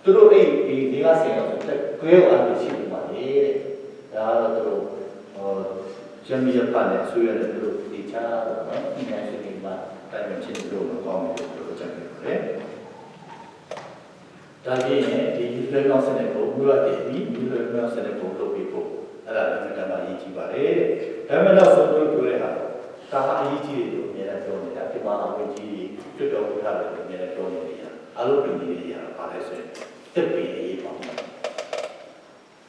သူတို့အဲ့ဒီကဆင်တော့ကွဲအောင်ရှိနေပါလေတဲ့ဒါတော့သူတို့ရမီရပါနဲ့ဆွေးရတယ်သူတို့ဒီချာတော့နော်ဒီနေ့ရှိနေမှာတိုင်ပင်ချင်းတို့တော့ကောင်းတယ်လို့ကျွန်တော်ပြောတယ်ဒါကြီးနဲ့ဒီလူတွေနောက်ဆက်တဲ့ပုံမျိုးတည်ပြီးလူတွေနောက်ဆက်တဲ့ပုံလုပ်ပြီးဖို့အဲ့ဒါလည်းကံပါရေးကြည့်ပါလေဒါပေမဲ့တော့ဆုံးတို့ပြောတဲ့ဟာဒါဟာအရေးကြီးတယ်လို့အများကြီးပြောနေတာဒီမှာအရေးကြီးကျွတ်တော်ဘုရားလည်းအများကြီးပြောနေတာအလုပ်တွေနေရတာပါလဲဆိုရင်တက်ပြီးရေးပါမယ်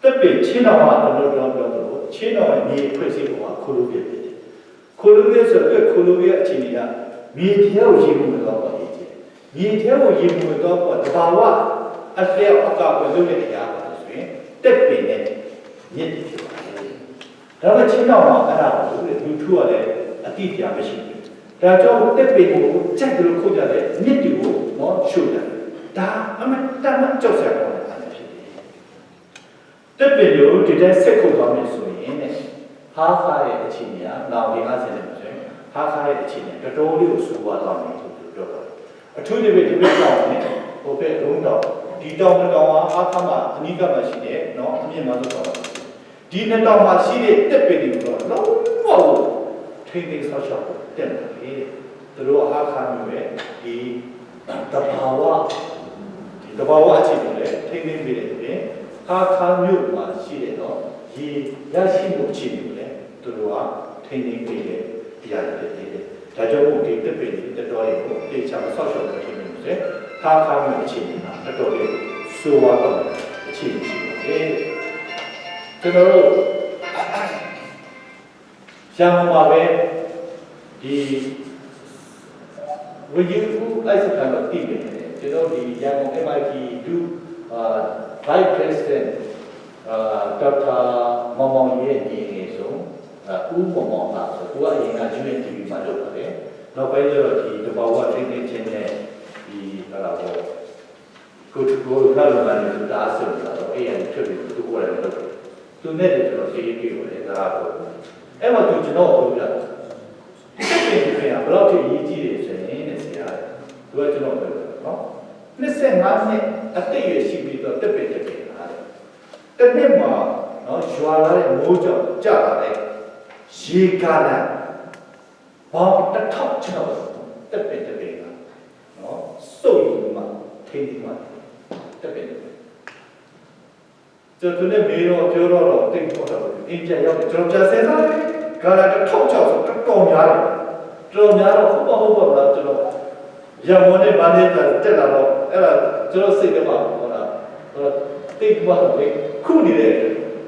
တက်ပြီးချင်းတော်မှာတော့ပြောလို့ချင်းတော်ရဲ့မြေဖွဲ့စည်းပုံကခိုးလို့ဖြစ်တယ်ခိုးလို့ရဆိုတော့ခိုးလို့ရအခြေအနေကမြေထဲကိုရေးမှုတော့ပါရေးကြည့်မြေထဲကိုရေးမှုတော့တဘာဝ အလျောက်အကောက်ပဲလုပ်နေကြပါလို့ဆိုရင်တက်ပင်နဲ့မြစ်ဖြစ်ပါတယ်ဒါပေမဲ့ချင်းတော့အဲ့ဒါကိုလူထုကလည်းအတိအကျမရှိဘူးဒါကြောင့်တက်ပင်ကိုကြက်လို့ခုတ်ကြတယ်မြစ်တွေကိုနော်ရှုပ်တယ်ဒါအမှန်တမ်းကြောက်စရာကောင်းတဲ့အားဖြစ်တယ်တက်ပင်ကိုဒီတိုင်းဆက်ခုတ်သွားမယ်ဆိုရင်ဟာခါရဲ့အခြေအနေကနောက်ဒီ50နဲ့ဆိုရင်ဟာခါရဲ့အခြေအနေတော်တော်လေးကိုစူပါသွားမယ်လို့ပြောတာအထူးသဖြင့်ဒီဘက်တောင်နဲ့ဟိုဘက်လုံးတောင်ဒီတောင်တစ်တောင်ဟာဟာခါမှာအနိကမှာရှိတယ်နော်အမြင့်မှာဆိုတော့ဒီနှစ်တောင်မှာရှိတဲ့တက်ပင်တွေကတော့လုံးဝထိန်းသိမ်းဆောက်ရှောက်တက်တယ်သူတို့ဟာခါမျိုးပဲဒီတဘာဝအခြေအနေနဲ့ထိန်းသိမ်းပေးတယ်ပြင်ဟာခါမျိုးမှာရှိတဲ့တော့ဒီရရှိမှုအခြေအနေနဲ့သူတို့ကထိန်းသိမ်းပေးတယ်တရားတွေတည်တယ်ဒါကြောင့်ဒီတက်ပင်တွေတော်တော်ကိုတေချာဆောက်ရှောက်နေတယ်ဆိုတော့ဟာခါမျိုးအခြေအနေမှာတော်တော်လေးစိုးဝါးတော့အခြေအနေရှိတယ်ကျွန်တော်တို့ရန်ကုန်မှာပဲဒီဝီယူလိုက်စကန်တော့တည်နေတယ်ကျွန်တော်ဒီရန်ကုန် MIT ဒူVice President ဒေါက်တာမောင်မောင်ရဲ့ညီငယ်ဆုံးဦးမောင်မောင်ပါဆိုသူကအရင်က UNTV မှာလုပ်ပါတယ်နောက်ပိုင်းကျတော့ဒီတဘာဝထိန်းသိမ်းခြင်းနဲ့ဒီဟာတော့ကိုလာလာနေသူတားဆိုတော့အဲ့ရထွက်ပြီးသူကိုယ်လည်းလုပ်တယ်သူနဲ့တည်းကျွန်တော်စီးပြီးပြောတယ်ဒါတော့အဲ့မှာသူကျွန်တော်ပြောပြတယ်တက်ပင်တွေဘယ်လောက်ထိရေးကြည့်တယ်ဆိုရင်တဲ့ဆရာသူကကျွန်တော်ပြောတယ်နော်25နှစ်အသက်အရွယ်ရှိပြီးတော့တက်ပင်လာတယ်တနေ့မှာနော်ရွာလာတဲ့မိုးကြောင့်ကြာလာတဲ့ရေကားလာဘောင်းတစ်ထောက်ကျွန်တော်တက်ပင်ကနော်စုပ်ယူမှထိန်းသိမ်းမှတက်ပင်ကျွန်တော်လည်းမေးတော့ပြောတော့တိတ်တော့အင်းပြရောက်တယ်ကျွန်တော်ပြန်စဉ်းစားတယ်ကာလာတစ်ထောက်ဆိုတော့တော်များတယ်တော်များတော့ဟုတ်ပါလားကျွန်တော်ရမွန်နဲ့ဗာနေတက်လာတော့အဲ့ဒါကျွန်တော်စိတ်ထဲမှာဟောတာတိတ်သွားတယ်ခုနေတဲ့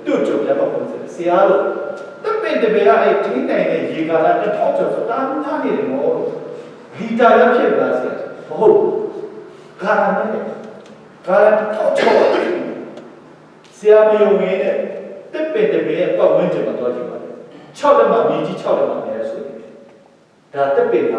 တို့ကြုံရပါပုံစံဆရာတို့တက်ပင်တပင်ကအဲ့ထိန်းနိုင်တဲ့ရေကာလာတစ်ထောက်ဆိုတာများနေတယ်မို့လီတာရဖြစ်ပါဆရာဟုတ်ကာလာနဲ့ကာလာတစ်ထောက်ဆရာမယုံနေနဲ့တက်ပင်တပင်ရဲ့ပတ်ဝန်းကျင်မှာတော့ကြည့်ပါ6လက်မှာမြေကြီး6လက်မှာနေရဆိုရင်ဒါတက်ပင်က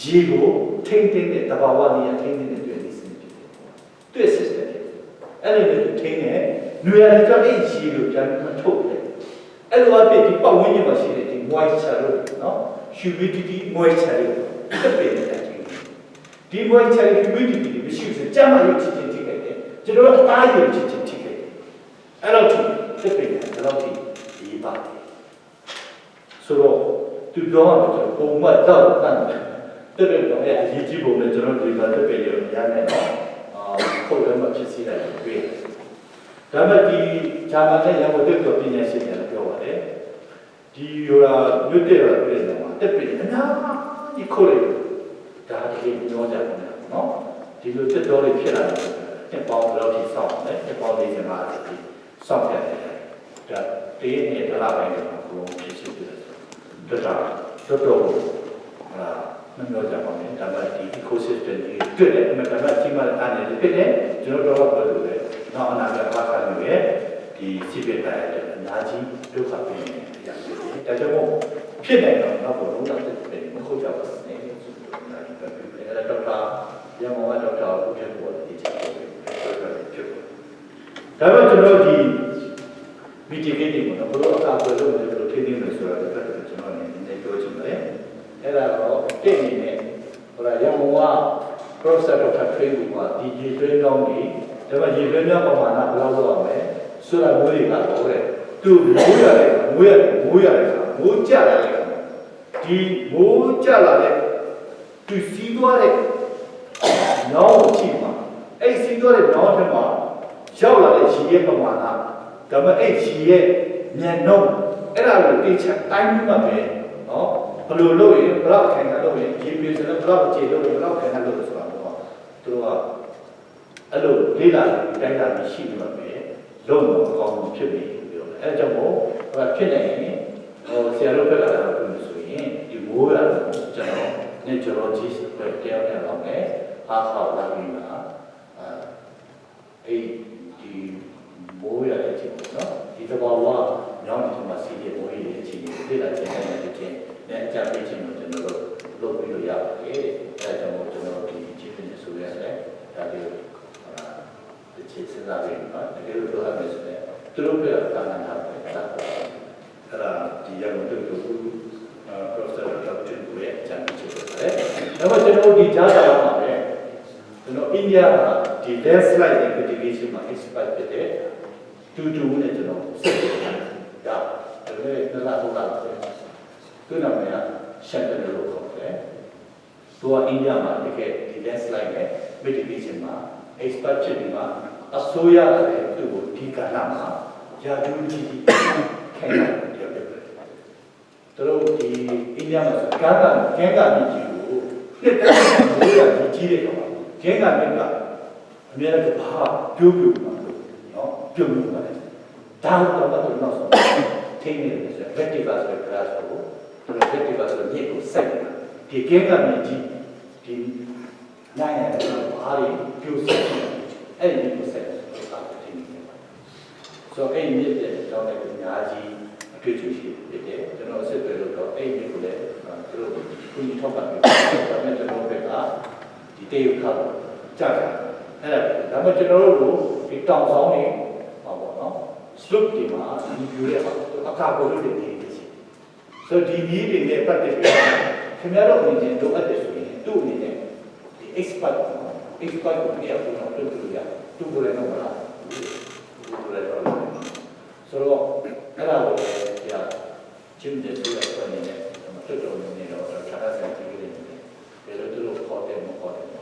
ရေကိုထိန်းသိမ်းတဲ့တဘာဝနည်းထိန်းသိမ်းတဲ့တွေ့နေစနစ်ဖြစ်တယ်။တွေ့ system ဖြစ်တယ်။အဲ့ဒီလိုထိန်းတဲ့နွေရာသီကျအဲ့ရေကိုပြန်ထုတ်တယ်။အဲ့လိုအဖြစ်ဒီပတ်ဝန်းကျင်မှာရှိတဲ့ဒီ moisture လို့နော် humidity moisture လို့တက်ပင်တဲ့ထိန်းဒီ moisture humidity တွေမရှိဘူးဆိုကြမ်းမှရုပ်ချင်းထိခဲ့တယ်။ကျွန်တော်တို့အသားရုပ်ချင်းထိခဲ့တယ်။အဲ့တော့တက်ပင်ကတော့ဒီပါတယ်ဆိုတော့သူပြောတာကျွန်တော်ပုံမှန်တော့တက်တယ်တော့အဲ့ဒီကြီးပုံနဲ့ကျွန်တော်ဒီကတက်တယ်ရရတယ်နော်ခုတ်လည်းမဖြစ်စီတယ်တွေ့ဒါပေမဲ့ဒီဂျာမန်နဲ့ရန်ကုန်တက်တော့ပညာရှင်တွေပြောပါတယ်ဒီဟာညွတ်တဲ့ရပြည်တယ်မှာတက်တယ်အများကြီးခုတ်လိုက်ဒါဒီပြောကြတယ်နော်ဒီလိုတက်တော့လေးဖြစ်လာတယ်တက်ပေါင်းတော့ဒီစောင့်တယ်တက်ပေါင်းလေးစမှာဒီစောင့်ရတယ်ဒါတေးနဲ့တလားပိုင်းတော့ဘုံဖြစ်စီတယ်တော်မပြောကြပါနဲ့ဒါမှဒီ ecosystem တွေတွေ့တယ်အမှန်တမ်းကြီးမားတဲ့အနေနဲ့ဖြစ်တယ်ကျွန်တော်တို့ကပြောလို့လေနောက်အနာဂတ်ဘာသာမျိုးရဲ့ဒီစိတ်ပြတဲ့နာကြီးဒုက္ခပင်ရရတယ်ဒါကြောင့်ဖြစ်နေတော့နောက်ဘုံတော့တက်တယ်မဟုတ်ကြပါဘူးねဆိုတော့နာကြီးပဲအဲ့ဒါတော့ရမောကတော့ဘုရားပေါ်ဒီချက်ကိုဖြစ်ဒါပေမဲ့ကျွန်တော်ဒီ mitigate ကိုတော့ဘလို့အကာအကွယ်လုပ်နေတယ်လို့ထင်နေတယ်ဆိုတာလည်းကျွန်တော်အနေနဲ့ပြောချင်တယ်အဲ့ဒါတော့တင့်နေနဲ့ဟိုလာရမောက process တော့ထပ်ထွေးပြီးပါဒီရေသွင်းကောင်းကြီးဒါပေမဲ့ရေသွင်းများပမာဏဘယ်လောက်လောက်ရမလဲဆိုတာမိုးတွေကတော့တဲ့သူမိုးရတယ်မိုးကြလာတယ်ဒီမိုးကြလာတဲ့သူစီးသွားတဲ့ညောင်းကိုကြည့်ပါအဲ့စီးသွားတဲ့ညောင်းထဲမှာရောက်လာတဲ့ရေရဲ့ပမာဏဒါပေမဲ့အဲ့ရေရဲ့မြန်နှုန်းအဲ့ဒါကိုတိကျတိုင်းပြီးမှပဲနော်ဘယ်လိုလုပ်ရင်ဘယ်လောက်ခံရလို့ရင်ရေပြေစလို့ဘယ်လောက်ကျေလို့ဘယ်လောက်ခံရလို့ဆိုတာတော့သူတို့ကအဲ့လိုလေးလာတိုင်းတာရှိနေမှာပဲလုံးဝအကောင်းဆုံးဖြစ်ပြီပြောတယ်အဲ့ကြောင့်မို့ဖြစ်နေရင်ဆရာတို့ဘက်ကလည်းပြောလို့ဆိုရင်ဒီမိုးရတော့ကျွန်တော်naturalist ပဲတရားတယ်တော့မယ်အားခေါ်လာပြီးမှ ဒီမိုးရတဲ့အချိန်ပေါ့နော်ဒီသဘောကညောင်းနေမှာစီးတဲ့မိုးရတဲ့အချိန်ကိုသိလာခြင်းနဲ့တခြင်းနဲ့အကြပေးခြင်းကိုကျွန်တော်တို့လုပ်ပြီးလို့ရပါတယ်အဲဒါကြောင့်ကျွန်တော်ဒီအချင်းချင်းဆိုရတယ်ဒါပြီးဒီချစ်စကားတွေနော်တကယ်လို့ပြောရမယ်ဆိုရင်သူတို့ကတာနာတာပဲအဲ့ဒါဒီရမတို့တို့professor တော့ကျန်တဲ့အကြံပေးချက်ပဲဒါပေမဲ့ကျွန်တော်ဒီကြားတာပါပဲကျွန်တော်အိန္ဒိယမှာဒီ landslide mitigation မှာ expert ဖြစ်တဲ့တူနဲ့ကျွန်တော်ဆက်တယ်ဒါလည်းနလာဟုတ်တာပဲသူနာမည်ကရှန်တန်လို့ခေါ်တယ်သူကအိန္ဒိယမှာတကယ်ဒီ landslide နဲ့ mitigation မှာ expert ဖြစ်ပြီးမှအစိုးရလည်းသူ့ကိုဒီကဏ္ဍမှာယာဒူးကြီးခိုင်းတယ်ပြောတယ်သူတို့ဒီအိန္ဒိယမှာကန်းကမြင့်ကြီးကိုနှစ်တန်းမိုးရကြီးတယ်တော့ကျင်းကမြင့်ကအများကြီးဘာပြိုးမှာနော်ပြုံးလို့ပါတယ်ဒါတော့တော့ဆိုထိနေတယ်ဆို vector ဆိုတဲ့ class ကိုသူတို့ vector ဆိုတဲ့မြင့်ကိုစိုက်တယ်ဒီကျင်းကမြင့်ကြီးဒီနိုင်ရတယ်ဘာတွေပြိုးစိုက်တယ်အဲ့ဒီကိုစိုက်တယ်ဆိုတာထိနေတယ်ဆိုအဲ့ဒီမြင့်တဲ့တောင်းတဲ့အများကြီးအတွေ့အကြုံရှိဖြစ်တယ်ကျွန်တော်ဆက်ပြီးတော့အဲ့ဒီကိုလည်းသူတို့ခုညထောက်ပါပြီးတော့ကျွန်တော်ဘက်ကဒီတေးကိုခါကြတယ်အဲ့ဒါမှကျွန်တော်တို့ဒီတောင်ဆောင်နေပါပေါ့နော် slope ဒီမှာဒီ view ရဲ့အခါကိုလို့နေနေတယ်ဆိုဒီ view တွေနဲ့ပတ်သက်ပြီးခင်ဗျားတို့အနေနဲ့လိုအပ်တယ်ဆိုရင်သူ့အနေနဲ့ဒီ expert ကိုပြောပြတော့တူလို့ရတူကိုလည်းတော့မလားတူကိုလည်းတော့ဆိုတော့အဲ့ဒါကိုကြာချင်းတဲ့ဆိုရတဲ့အနေနဲ့တော်တော်နေတော့ခြားတဲ့ဆက်ကြည့်နေတယ်ဒါလို့သူတို့ခေါ်တယ်မခေါ်တယ်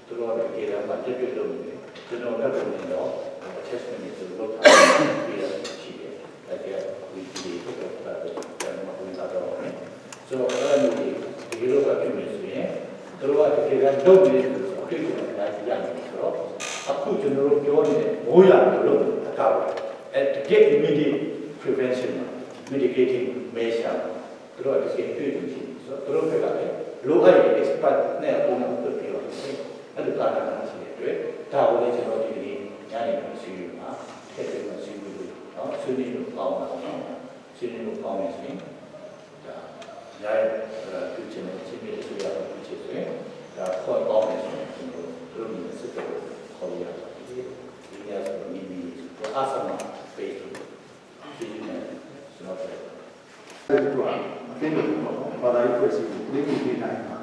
သူတို့ကကြေတာမှတက်ပြလို့နေကျွန်တော်လည်းပုံနေတော့ assessment တွေလုပ်ထားပြီးတော့ရှိတယ်ဒါကဝီဒီယိုကိုတော့ကျွန်တော်ဝင်စားတော့တယ်ဆိုတော့အဲ့လိုဒီလိုကပြင်နေဆိုရင်သူတို့ကကြေတာလုပ်နေတယ်ဆိုတော့အတွေ့အကြုံတွေအများကြီးရတယ်ဆိုတော့အခုကျွန်တော်တို့ပြောနေတဲ့မိုးရလို့အကောက်အဲ့ get immediate prevention mitigating measure သူတို့ကဒီကိတွေ့လို့ရှိတယ်ဆိုတော့သူတို့ကလည်းလိုအပ်တဲ့ expert နဲ့ပုံမှန်တွေ့ပြီးတော့အဲ့လိုကာလနာရှိတဲ့အတွက်ဒါကိုလည်းကျွန်တော်ဒီနေ့ညနေပိုင်းဆွေးနွေးမှာထည့်သွင်းဆွေးနွေးလို့เนาะဆွေးနွေးလို့ပေါင်းတာเนาะဆွေးနွေးလို့ပေါင်းနေစဉ်ဒါညရဲ့ဒီချင်းနဲ့ချင်းပြီးဆွေးရတော့ဒီချင်းဆိုရင်ဒါခေါ်ပေါင်းနေဆိုရင်ကျွန်တော်တို့ဒီစစ်တပ်ကိုခေါ်ရတာဒီညဆိုတော့ဒီအားစမပေးဒီနေ့ကျွန်တော်အဲ့ဒီတော့အသိဉာဏ်ပေါ့ဘာသာရေးဖွဲ့စည်းမှုလေးခုပေးနိုင်မှာ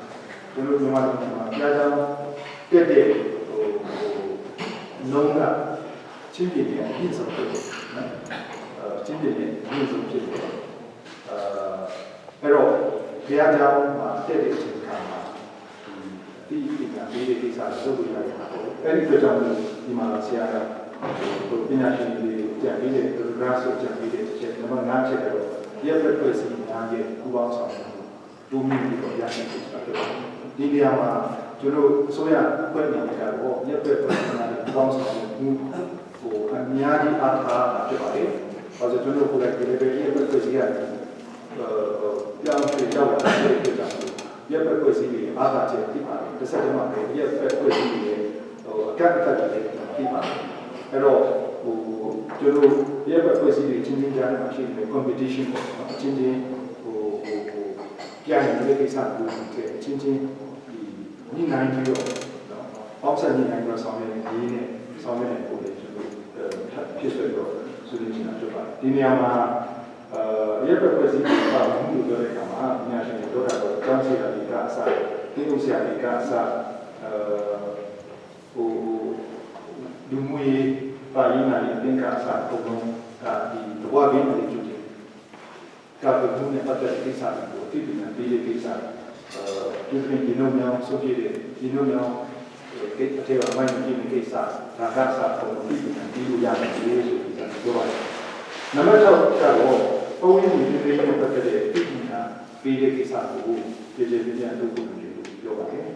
ကျွန်တော်မြန်မာနိုင်ငံမှာကြားကြောင်းတက်တဲ့လုံးကချင်းပြည်နယ်အပြည့်စုံဖြစ်တယ်နော်ချင်းပြည်နယ်အပြည့်စုံဖြစ်တယ်အဲ့တော့ဘုရားကျောင်းမှာတက်တဲ့အချိန်ခါမှာဒီပညာပေးတဲ့ကိစ္စကိုလုပ်လို့ရတယ်ပေါ့အဲ့ဒီအတွက်ကြောင့်ဒီမှာဆရာကပညာရှင်တွေကြံပေးတဲ့ grass ကိုကြံပေးတဲ့ချက်နံပါတ်5ချက်ကတော့ရက်ဖက်ဖွဲ့စည်းများရဲ့ပူပေါင်းဆောင်မှုဒုမြင့်ပြီးတော့ရရှိနေတာဖြစ်ပါတယ်ဒီနေရာမှာကျွန်တော်အစိုးရအဖွဲ့အနေနဲ့ကတော့ရက်ဖက်ဖွဲ့စည်းများရဲ့ပူပေါင်းဆောင်မှုအများကြီးအားထားတာဖြစ်ပါတယ်။ဘာလို့ကျွန်တော်ကိုယ်တိုင်ဒီလိုပဲရက်ဖက်ဖွဲ့စည်းရတယ်ပြောင်းရွှေ့ရောက်လာတဲ့ဖြစ်တာရက်ဖက်ဖွဲ့စည်းပြီးအားထားချက်ဖြစ်ပါတယ်။တစ်ဆက်တည်းမှာရက်ဖက်ဖွဲ့စည်းပြီးအကန့်အသတ်တွေဖြစ်ပါတယ်။အဲ့တော့ကျွန်တော်ရက်ဖက်ဖွဲ့စည်းပြီးချင်းချင်းကြားမှာရှိတဲ့ competition ပေါ့အချင်းချင်းပြန်နေတဲ့ကိစ္စကိုချင်းချင်းဒီနိုင်ပြီးတော့အောက်ဆက်နိုင်ပြီးတော့ဆောင်ရွက်နေဒီနဲ့ဆောင်ရွက်နေပို့တယ်ကျွန်တော်ဖြစ်ဆွဲတော့ဆွေးနွေးနေတာဖြစ်ပါတယ်ဒီနေရာမှာရက်ဖက်ဖွဲ့စည်းပြီးတော့ဘုလို့ပြောတဲ့အခါမှာအများရှင်တွေပြောတာတော့ကျောင်းစီရာတွေကအစားတင်းဥဆရာတွေကအစားလူမှုရေးပါရင်းနာရေးတင်ကအစားပုံလုံးကဒီဘဝဘေးတွေကျူတယ်ကပ်ဘူးနဲ့ပတ်သက်တဲ့ကိစ္စတွေကိုသိပြီးနေပြီးတဲ့ကိစ္စဒီလိုမျိုးမြောင်းဆိုပြတဲ့ဒီလိုမျိုးကိစ္စတွေအမိုင်းကြီးတဲ့ကိစ္စဒါကစားပုံသိပြီးနေပြီးလို့ရတယ်ဆိုပြီးပြောပါတယ်နံပါတ်6ကတော့ပုံရင်းဒီလိုမျိုးပတ်သက်တဲ့သိပြီးတာပြီးတဲ့ကိစ္စကိုကြည်ကြည်ပြည့်ပြည့်လုပ်ဖို့ပြောပါတယ်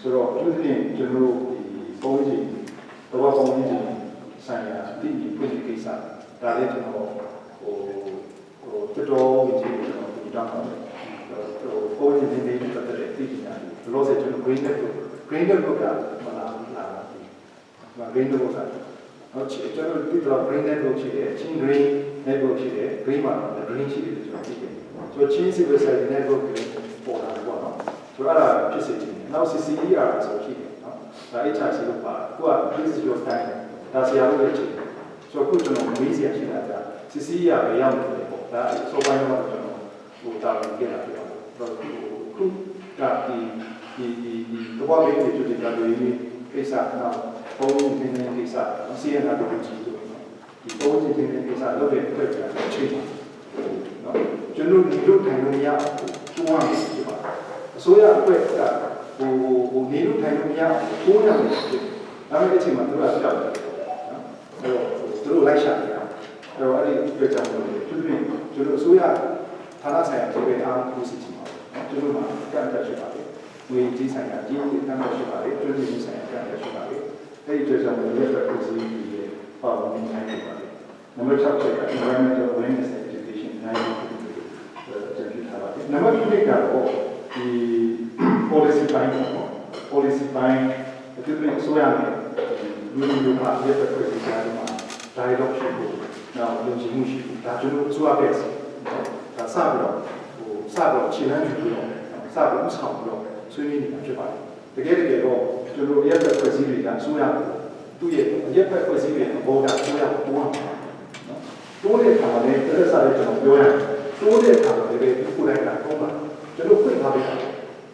ဆိုတော့ဒီနေ့ကျွန်တော်တို့ဒီပုံရင်းတော့ပုံရင်းဆိုင်ရာတည်ပြီးပြည်ကိစ္စဒါလည်းကျွန်တော်တော်တော်ဝင်ကြည့်ကျွန်တော်ဒီတောင်းပါတယ်ပုံရင်းဒီနေ့ပတ်သက်တဲ့တည်ပြီးတာလို့ဆိုကျွန်တော် green ကမလာgreen တော့က နော်ကျွန်တော်ဒီတော့ green network ရှိတယ်ချင်း green network ရှိတယ် green မှာ green ရှိတယ်ကျွန်တော်သိတယ်ဆိုတော့ချင်း civil society network ကိုပေါ်လာတယ်ပေါ့နော်ဆိုတော့အဲ့ဒါဖြစ်စေချင်တယ်နောက် CCER ဆိုရှိတယ်နော်ဒါ HRC လို့ပါကိုက this is your time ဒါဆရာတို့လည်းချိန်ဆိုတော့ခုကျွန်တော်မေးစရာရှိတာက CCER ပဲရောက်နေတယ်ပေါ့ဒါဆိုပိုင်းတော့ကျွန်တော်ဟိုတာဝန်ကြည့်တာပြောတော့ခုကတော့မေးနေကြတယ်ဒါတွေကိစ္စနော်ပုံစံနဲ့ကိစ္စစီရနာတို့ကြည့်လို့ဒီပုံစံနဲ့ကိစ္စလုပ်တဲ့အတွက်ကြောင့်ချိန်ပါနော်ကျွန်တော်ဒီလိုထိုင်လို့မရဘူးတွန်းရမယ်ဖြစ်ပါအစိုးရအတွက်ကဟိုနေလို့ထိုင်လို့မရဘူးတွန်းရမယ်ဖြစ်ဒါပေမဲ့အချိန်မှာသူကကြောက်တယ်နော်အဲ့တော့သူတို့လိုက်ရှာနေတာအဲ့တော့အဲ့ဒီအတွက်ကြောင့်ကျွန်တော်အစိုးရဌာနဆိုင်ရာဒီပဲအားကိုးစီချင်ပါနော်ကျွန်တော်မှာကန့်တက်ရှိပါတယ်ငွေကြီးဆိုင်ရာကြီးကန့်တက်ရှိပါတယ်ကျွမ်းကျင်မှုဆိုင်ရာကန့်တက်ရှိပါတယ်အဲ့ဒီအတွက်ကြောင့်လည်းလက်တွေ့ကိုစီးပြီးပါဝင်နေနိုင်ပါတယ်နံပါတ်6က environmental awareness education နိုင်တယ်ကျန်ထားပါတယ်နံပါတ်7ကတော့ဒီ policy ပိုင်းပေါ့နော် policy ပိုင်းအထူးသဖြင့်ဆိုရမယ်လူမျိုးမှာလက်တွေ့ကိုစီးကြတယ်မှာ dialogue ရှိဖို့နောက်လူကြီးမှုရှိဖို့ဒါကျွန်တော်ဆိုရတဲ့ဒါစပြီးတော့ခြေလှမ်းယူပြီးတော့စပြီးဥဆောင်ပြီးတော့ဆွေးနွေးနေတာဖြစ်ပါတယ်တကယ်တော့ကျွန်တော်ရက်သက်ဖွဲ့စည်းတွေကဆိုရသူ့ရဲ့ရက်သက်ဖွဲ့စည်းတွေဘောကဆိုရပိုးအောင်နော်တိုးတဲ့အခါမှာလည်းတရက်စားလေးကျွန်တော်ပြောရတယ်တိုးတဲ့အခါမှာလည်းဒီကိုယ်တိုင်ကတုံးပါကျွန်တော်ဖွင့်ထားပေးတာ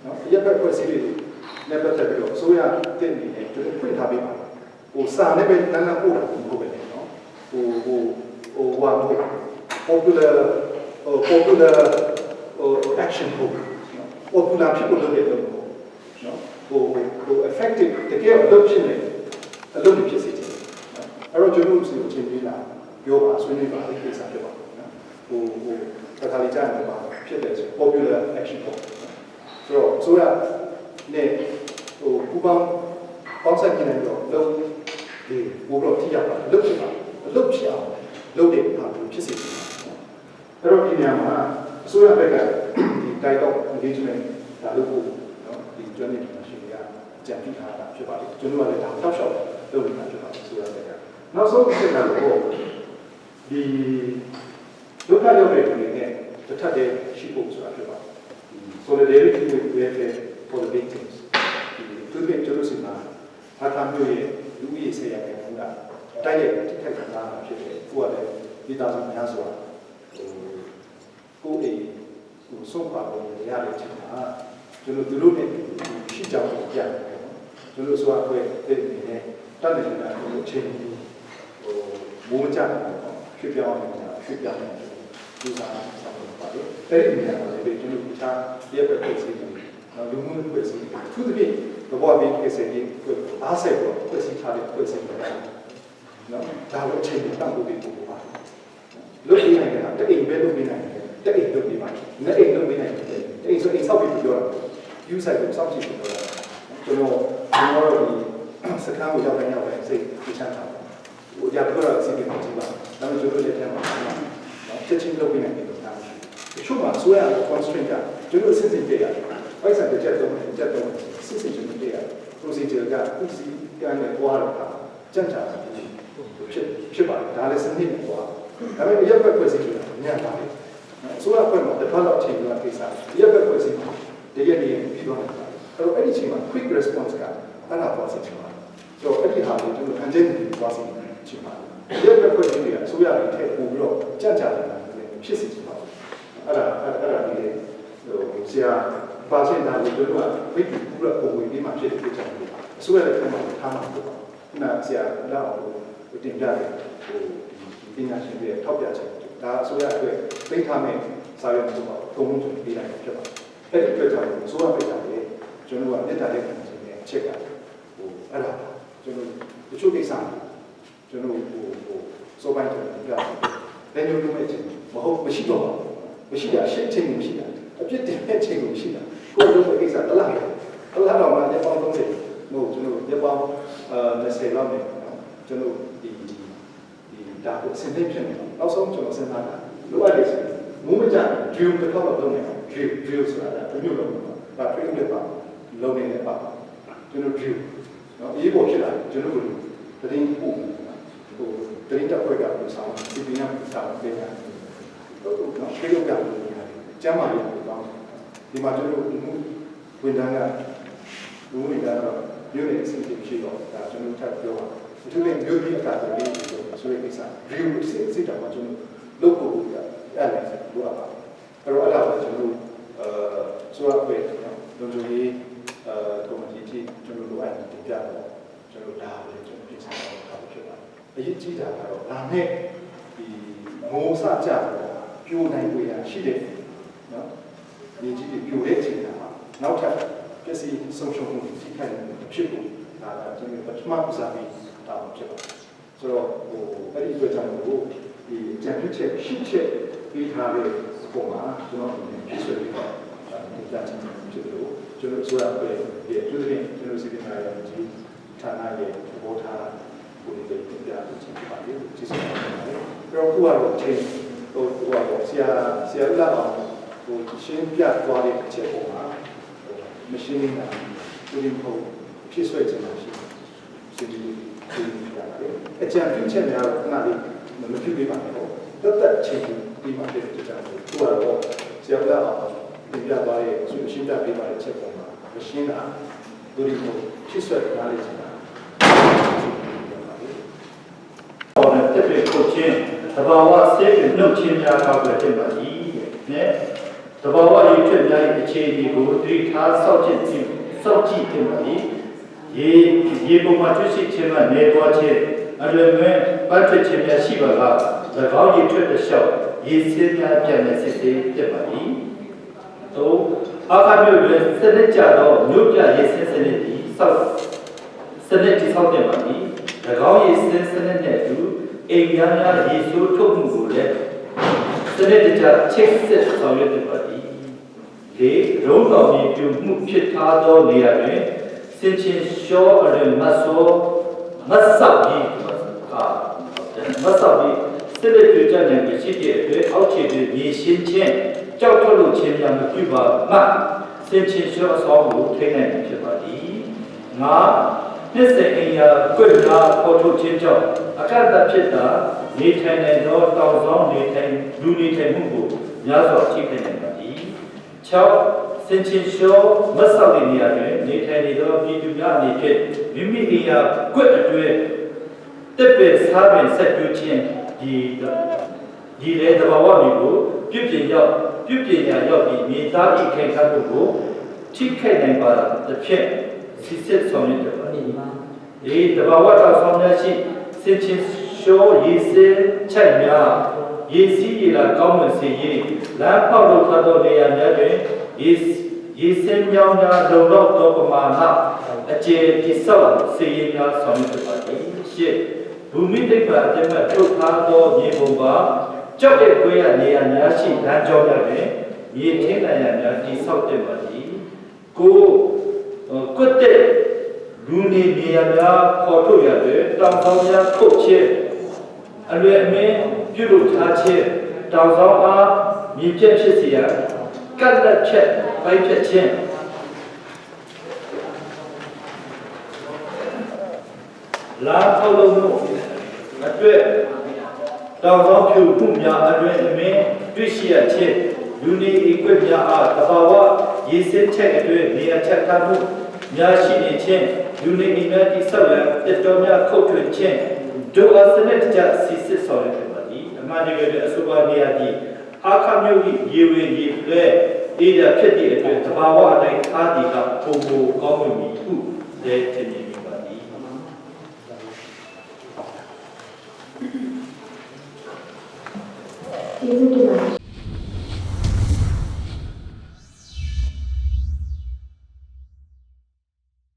နော်ရက်သက်ဖွဲ့စည်းတွေနဲ့ပတ်သက်ပြီးတော့ဆိုရတဲ့နေနဲ့ကျွန်တော်ဖွင့်ထားပေးပါဟိုစာနဲ့ပဲနန်းနန်းပို့တာဘူးပဲနော်ဟိုဟာ popular action ဟုတ်popular people လုပ်တဲ့တော့နော်ဟို effective တကယ်အလုပ်ဖြစ်နေအလုပ်ဖြစ်စေချင်တယ်အဲ့တော့ကျွန်တော်တို့စီကိုချင်းပြီးလာပြောပါဆွေးနွေးပါလိမ့်ကိစ္စဖြစ်ပါနော်တခါလေးကြားနေပါဖြစ်တယ်ဆို popular action ပေါ့ဆိုတော့ဆိုရနဲ့ပူပေါင်းဆိုင်နေတော့လုပ်ဒီဘိုးတော့ထိရပါလုပ်ဖြစ်ပါလုပ်ဖြစ်အောင်လုပ်တဲ့အခါဖြစ်စေချင်တယ်အဲ့တော့ဒီနေရာမှာအစိုးရဘက်ကဒီတိုက်တော့ engagement ဒါလုပ်ဖို့နော်ဒီကျွမ်းကျင်ပညာရှင်တွေကကြံပြထားတာဖြစ်ပါတယ်ကျွန်တော်ကလည်းဒါတောက်လျှောက်လုပ်နေတာဖြစ်ပါတယ်အစိုးရဘက်ကနောက်ဆုံးတစ်ချက်ကတော့ဒီဒုက္ခရောက်တဲ့လူတွေနဲ့တစ်ထပ်တည်းရှိဖို့ဆိုတာဖြစ်ပါတယ် solidarity with welfare for the victims ဒီသူတို့ကျွန်တော်စီမှာအားထားမျိုးရဲ့လူဦးရေ10ရာခိုင်နှုန်းကတိုက်ရိုက်ထိခိုက်ခံရတာဖြစ်တယ်ကိုကလည်းဒီသားစုများစွာကိုယ်အိမ်ဆုံးပါလို့ရတဲ့အချိန်မှာကျွန်တော်တို့နဲ့ရှိကြအောင်ပြရတယ်ကျွန်တော်ဆိုအဖွဲ့တဲ့နေနဲ့တက်နေတာကိုအချိန်မိုးကြတယ်ရွှေ့ပြောင်းနေတာရွှေ့ပြောင်းနေတယ်ဒီစားဆောင်ပါတယ်အဲ့ဒီနေရာမှာလည်းကျွန်တော်တခြားရက်ပဲဖြစ်စီတယ်လူမှုပဲစီတယ်သူတို့ပြင်ဘောဘေးကိစ္စကြီးအားဆက်တော့ပြစီထားတဲ့ပြစီတယ်နော်ဒါလည်းအချိန်တောင်းဖို့ဒီပုံပါလုပ်နေနိုင်တာတအိမ်ပဲလုပ်နေနိုင်တယ်တအိမ်လုပ်နေပါနဲ့အိမ်လုပ်နေနိုင်တယ်အိမ်ဆိုအိမ်ဆောက်ပြီးပြောတာယူဆိုင်ကိုစောင့်ကြည့်ပြီးပြောတာကျွန်တော်ဒီစကားကိုရောက်တိုင်းရောက်တိုင်းစိတ်ချမ်းသာဟိုကြတော့အစီအစဉ်ကိုကြည့်ပါဒါမှကျွန်တော်လက်ထက်မှာနော်ချက်ချင်းလုပ်နေနိုင်တယ်တာရှိတချို့မှာဆိုရ constraint ကကျွန်တော်စစ်စစ်ပြရတယ်ပိုက်ဆံတစ်ချက်တော့စစ်စစ်ကျွန်တော်ပြရတယ် procedure ကဥစီကနေပွားတာကြံ့ကြာဖြစ်ပါတယ်ဒါလည်းစနစ်နဲ့ပွားဒါပေမဲ့ရပ်ဘက်ဖွဲ့စည်းတာညံ့ပါလေဆိုရဖွဲ့မှာတစ်ဖက်တော့ချိန်ကကိစ္စရပ်ဘက်ဖွဲ့စည်းမှာတကယ်နေပြီးတော့အဲ့တော့အဲ့ဒီချိန်မှာ quick response ကအဲ့ဒါပွားစီချင်ပါဆိုတော့အဲ့ဒီဟာကိုကျွန်တော်အန်ဂျင်ကိုပွားစီချင်ပါရပ်ဘက်ဖွဲ့စည်းတွေကအစိုးရတွေထည့်ပို့ပြီးတော့ကြံ့ကြာနေတာဖြစ်စီချင်ပါအဲ့ဒါဒီဆရာပါစင်တာကိုတို့ကဝိပ္ပူရပုံဝင်ပြီးမှဖြစ်တဲ့ကြောင့်အစိုးရလည်းပြန်မှထားမှာပေါ့ခုနဆရာလောက်တင်ပြတယ်ပညာရှင်တွေထောက်ပြချက်ဒါအစိုးရအတွက်သိထားမဲ့စာရွက်မျိုးပေါ့အကုန်လုံးကျွန်တော်ပြလိုက်ဖြစ်ပါတယ်အဲ့ဒီအတွက်ကြောင့်အစိုးရပြတာလေကျွန်တော်ကမြတ်တာတဲ့ခံချက်နဲ့ချက်ကအဲ့ဒါကျွန်တော်တချို့ကိစ္စကျွန်တော်စိုးပိုင်းကျွန်တော်ပြတယ်လည်းညှို့မဲ့ချက်မဟုတ်မရှိတော့မရှိတာရှင်းချင်းမရှိတာအပြစ်တင်တဲ့ချိန်ကိုရှိတာကိုယ်တို့ကိစ္စတလားတော့မှရပ်ပေါင်း30မဟုတ်ကျွန်တော်ရပ်ပေါင်း20လောက်နေကျွန်တော်ဒီဒါကိုစဉ်းစားဖြစ်နေတော့နောက်ဆုံးကျွန်တော်စဉ်းစားတာလိုအပ်တယ်ဆိုမိုးမကြ drill တစ်ခေါက်တော့လုပ်နေအောင် drill ဆိုတာကမျိုးလုံးဒါ training တွေပါလုပ်နေတယ်ပါကျွန်တော် drill နော်အေးပေါ်ဖြစ်လာကျွန်တော်တို့တရင်ပို့ တရင်တက်ခွက်ကပူဆောင်စီပီနပူဆောင်ပေးတာတော့နော်ခေလို့ကပူနေတာကျမ်းမာရေးပူဆောင်ဒီမှာကျွန်တော်ဝန်ထမ်းကလူဝင်ကတော့မြို့နယ်အစီအစဉ်ရှိတော့ဒါကျွန်တော်ထပ်ပြောပါသူတွေမြို့ပြည်အကာအမီဆိုတဲ့ကိစ္စ review စစ်တာမှာကျွန်တော်လုပ်ဖို့ပြအဲ့ဒါလည်းလိုအပ်ပါအဲ့တော့အဲ့ဒါကိုကျွန်တော်ဆိုရပဲလုံခြုံရေးကော်မတီကြီးကျွန်တော်လိုအပ်တယ်ပြတော့ကျွန်တော်ဒါပဲကျွန်တော်ပြင်ဆင်တော့ဖြစ်ပါတယ်အရေးကြီးတာကတော့ဒါနဲ့ဒီမိုးစကြတော့ပြိုနိုင်ွေရရှိတယ်နော်ဒီကြီးပြိုတဲ့အချိန်မှာနောက်ထပ်ပစ္စည်းဆုံးရှုံးမှုထိခိုက်နေဖြစ်ဖို့ဒါကကျွန်တော်ပထမဦးစားပေးတာဖြစ်ပါတယ်ဆိုတော့အဲ့ဒီအတွက်ကြောင့်မို့ဒီကြံပြည့်ချက်ရှိချက်ပေးထားတဲ့ပုံမှာကျွန်တော်ဖြစ်ဆွေးပြီးတော့ဒီကြံချင်ဖြစ်လို့ကျွန်တော်ဆိုရပဲဒီအထူးသဖြင့်ကျွန်တော်စီစဉ်ထားတဲ့ဒီဌာနရဲ့ဘောထားကိုဒီပြပြချင်ပါတယ်ကျေးဇူးတင်ပါတယ်ပြီးတော့ခုကတော့ချင်းတော့ဆရာလာအောင်ရှင်းပြသွားတဲ့အချက်ပေါ်မှာမရှင်းနေတာဒီလိုမျိုးဖြစ်ဆွဲချင်တာရှိစီဒီအကြံပြုချက်များတော့ခဏလေးမပြုပေးပါနဲ့ပေါ့တက်ချင်းဒီမှာဖြစ်တဲ့ကြောင့်သူကတော့ဆရာကပြင်ပြသွားရဲ့ရှင်းပြပေးပါတဲ့ချက်ပေါ်မှာမရှင်းတာသူဒီကိုဖြစ်ဆွဲထားလိမ့်ချင်တာပေါ်တဲ့တက်တဲ့ခုချင်းသဘာဝဆေးတွေနှုတ်ချင်းများကောက်ွယ်ဖြစ်ပါသည်နဲ့သဘာဝရည်ဖြစ်များရဲ့အခြေအနေကိုသတိထားစောင့်ကြည့်ဖြစ်ပါသည်ရေပုံမှာတွေ့ရှိခြင်းမှနေသွားခြင်းအလွယ်မဲ့ပတ်သက်ခြင်းများရှိပါက၎င်းရည်ထွက်တဲ့လျှောက်ရေစင်းများပြန်တဲ့စစ်သေးဖြစ်ပါသည်။သို့အခါမျိုးတွင်စနစ်ကြသောမြို့ပြရေစင်းစနစ်သည်စနစ်တိဆောက်တဲ့ပါသည်။၎င်းရေစင်းစနစ်နှင့်အတူအိမ်များရေဆိုးထုတ်မှုကိုလည်းစနစ်တကျချိတ်ဆက်ဆောင်ရွက်ဖြစ်ပါသည်။ဒီရုံးတော်မြေပြုမှုဖြစ်ထားသောနေရာတွင်စင်ချင်းရှောအရင်မဆောမဆောက်ပြီးမဆောက်ပြီးစစ်လက်တွေ့ကြတဲ့ရှိတဲ့အတွက်အောက်ခြေတွေရေရှင်းခြင်းကြောက်ထုတ်လို့ခြင်းများမပြုပါမှစင်ချင်းရှောအဆောင်ကိုထိနိုင်ဖြစ်ပါသည်ငါနှစ်စင်အင်ယာကွက်လာပေါ်ထုတ်ခြင်းကြောင့်အခက်အခဲဖြစ်တာနေထိုင်နေသောတောင်ဆောင်နေထိုင်လူနေထိုင်မှုကိုများစွာထိခိုက်နိုင်ပါသည်6စင်ချင်းရှောမဆောက်တဲ့နေရာတွင်နေထိုင်နေသောပြည်သူများအနေဖြင့်မိမိအင်ယာကွက်အတွင်းတက်ပယ်စားပင်ဆက်ပြုခြင်းဒီလေသဘာဝမျိုးကိုပြုပြင်ရာရောက်ပြီးမြေသားဤခိုင်ခန့်မှုကိုထိခိုက်နိုင်ပါသဖြင့်စစ်စစ်ဆောင်ရွက်ကြပါသည်ဒီသဘာဝတောင်ဆောင်များရှိစင်ချင်းရှောရေစဲချိုက်များရေစီးရေလာကောင်းမွန်စေရေးလမ်းပေါက်လို့ထသောနေရာများတွင်ရေစင်းမြောင်းများလုံလောက်သောပမာဏအကျေတိဆောက်စေရေးများဆောင်ရွက်ကြပါသည်ရှစ်ဘူမိတိတ်ပါအတမထုတ်ထားသောမြေပုံပါကြောက်တဲ့ခွေးရနေရာများရှိလမ်းကြောင်းများတွင်မြေထင်းနိုင်ရာများတိဆောက်တဲ့ပါသည်ကိုကွတ်တဲ့လူနေနေရာများပေါ်ထုတ်ရတဲ့တောင်ဆောင်များခုတ်ခြင်းအလွယ်အမင်းပြုလုပ်ထားခြင်းတောင်ဆောင်အားမြေပြည့်ဖြစ်စေရကတ်လက်ချက်ပိုက်ဖြစ်ခြင်းလာထောက်လို့အတွက်တောင်ဆောင်ဖြူမှုများအလွယ်အမင်းတွေ့ရှိရခြင်းလူနေအကွက်များအားတဘာဝရေစစ်ချက်အတွင်းနေရာချက်ထားမှုများရှိနေခြင်းလူနေအိမ်များတိဆောက်ရန်တက်တော်များခုတ်ထွင်ခြင်းဒုအစနစ်တကျစီစစ်ဆောင်ရွက်ပါသည်အမှန်တကယ်ပဲအဆိုပါနေရာကြီးအခါမျိုးကြီးရေဝင်ရေလွဲအေးရဖြစ်သည့်အတွက်တဘာဝအတိုင်းအားဒီကပုံကိုကောင်းဝင်ပြီးဟုလည်းထင်မြင်မိပါသည်ကျေးဇူးတင်ပါတယ်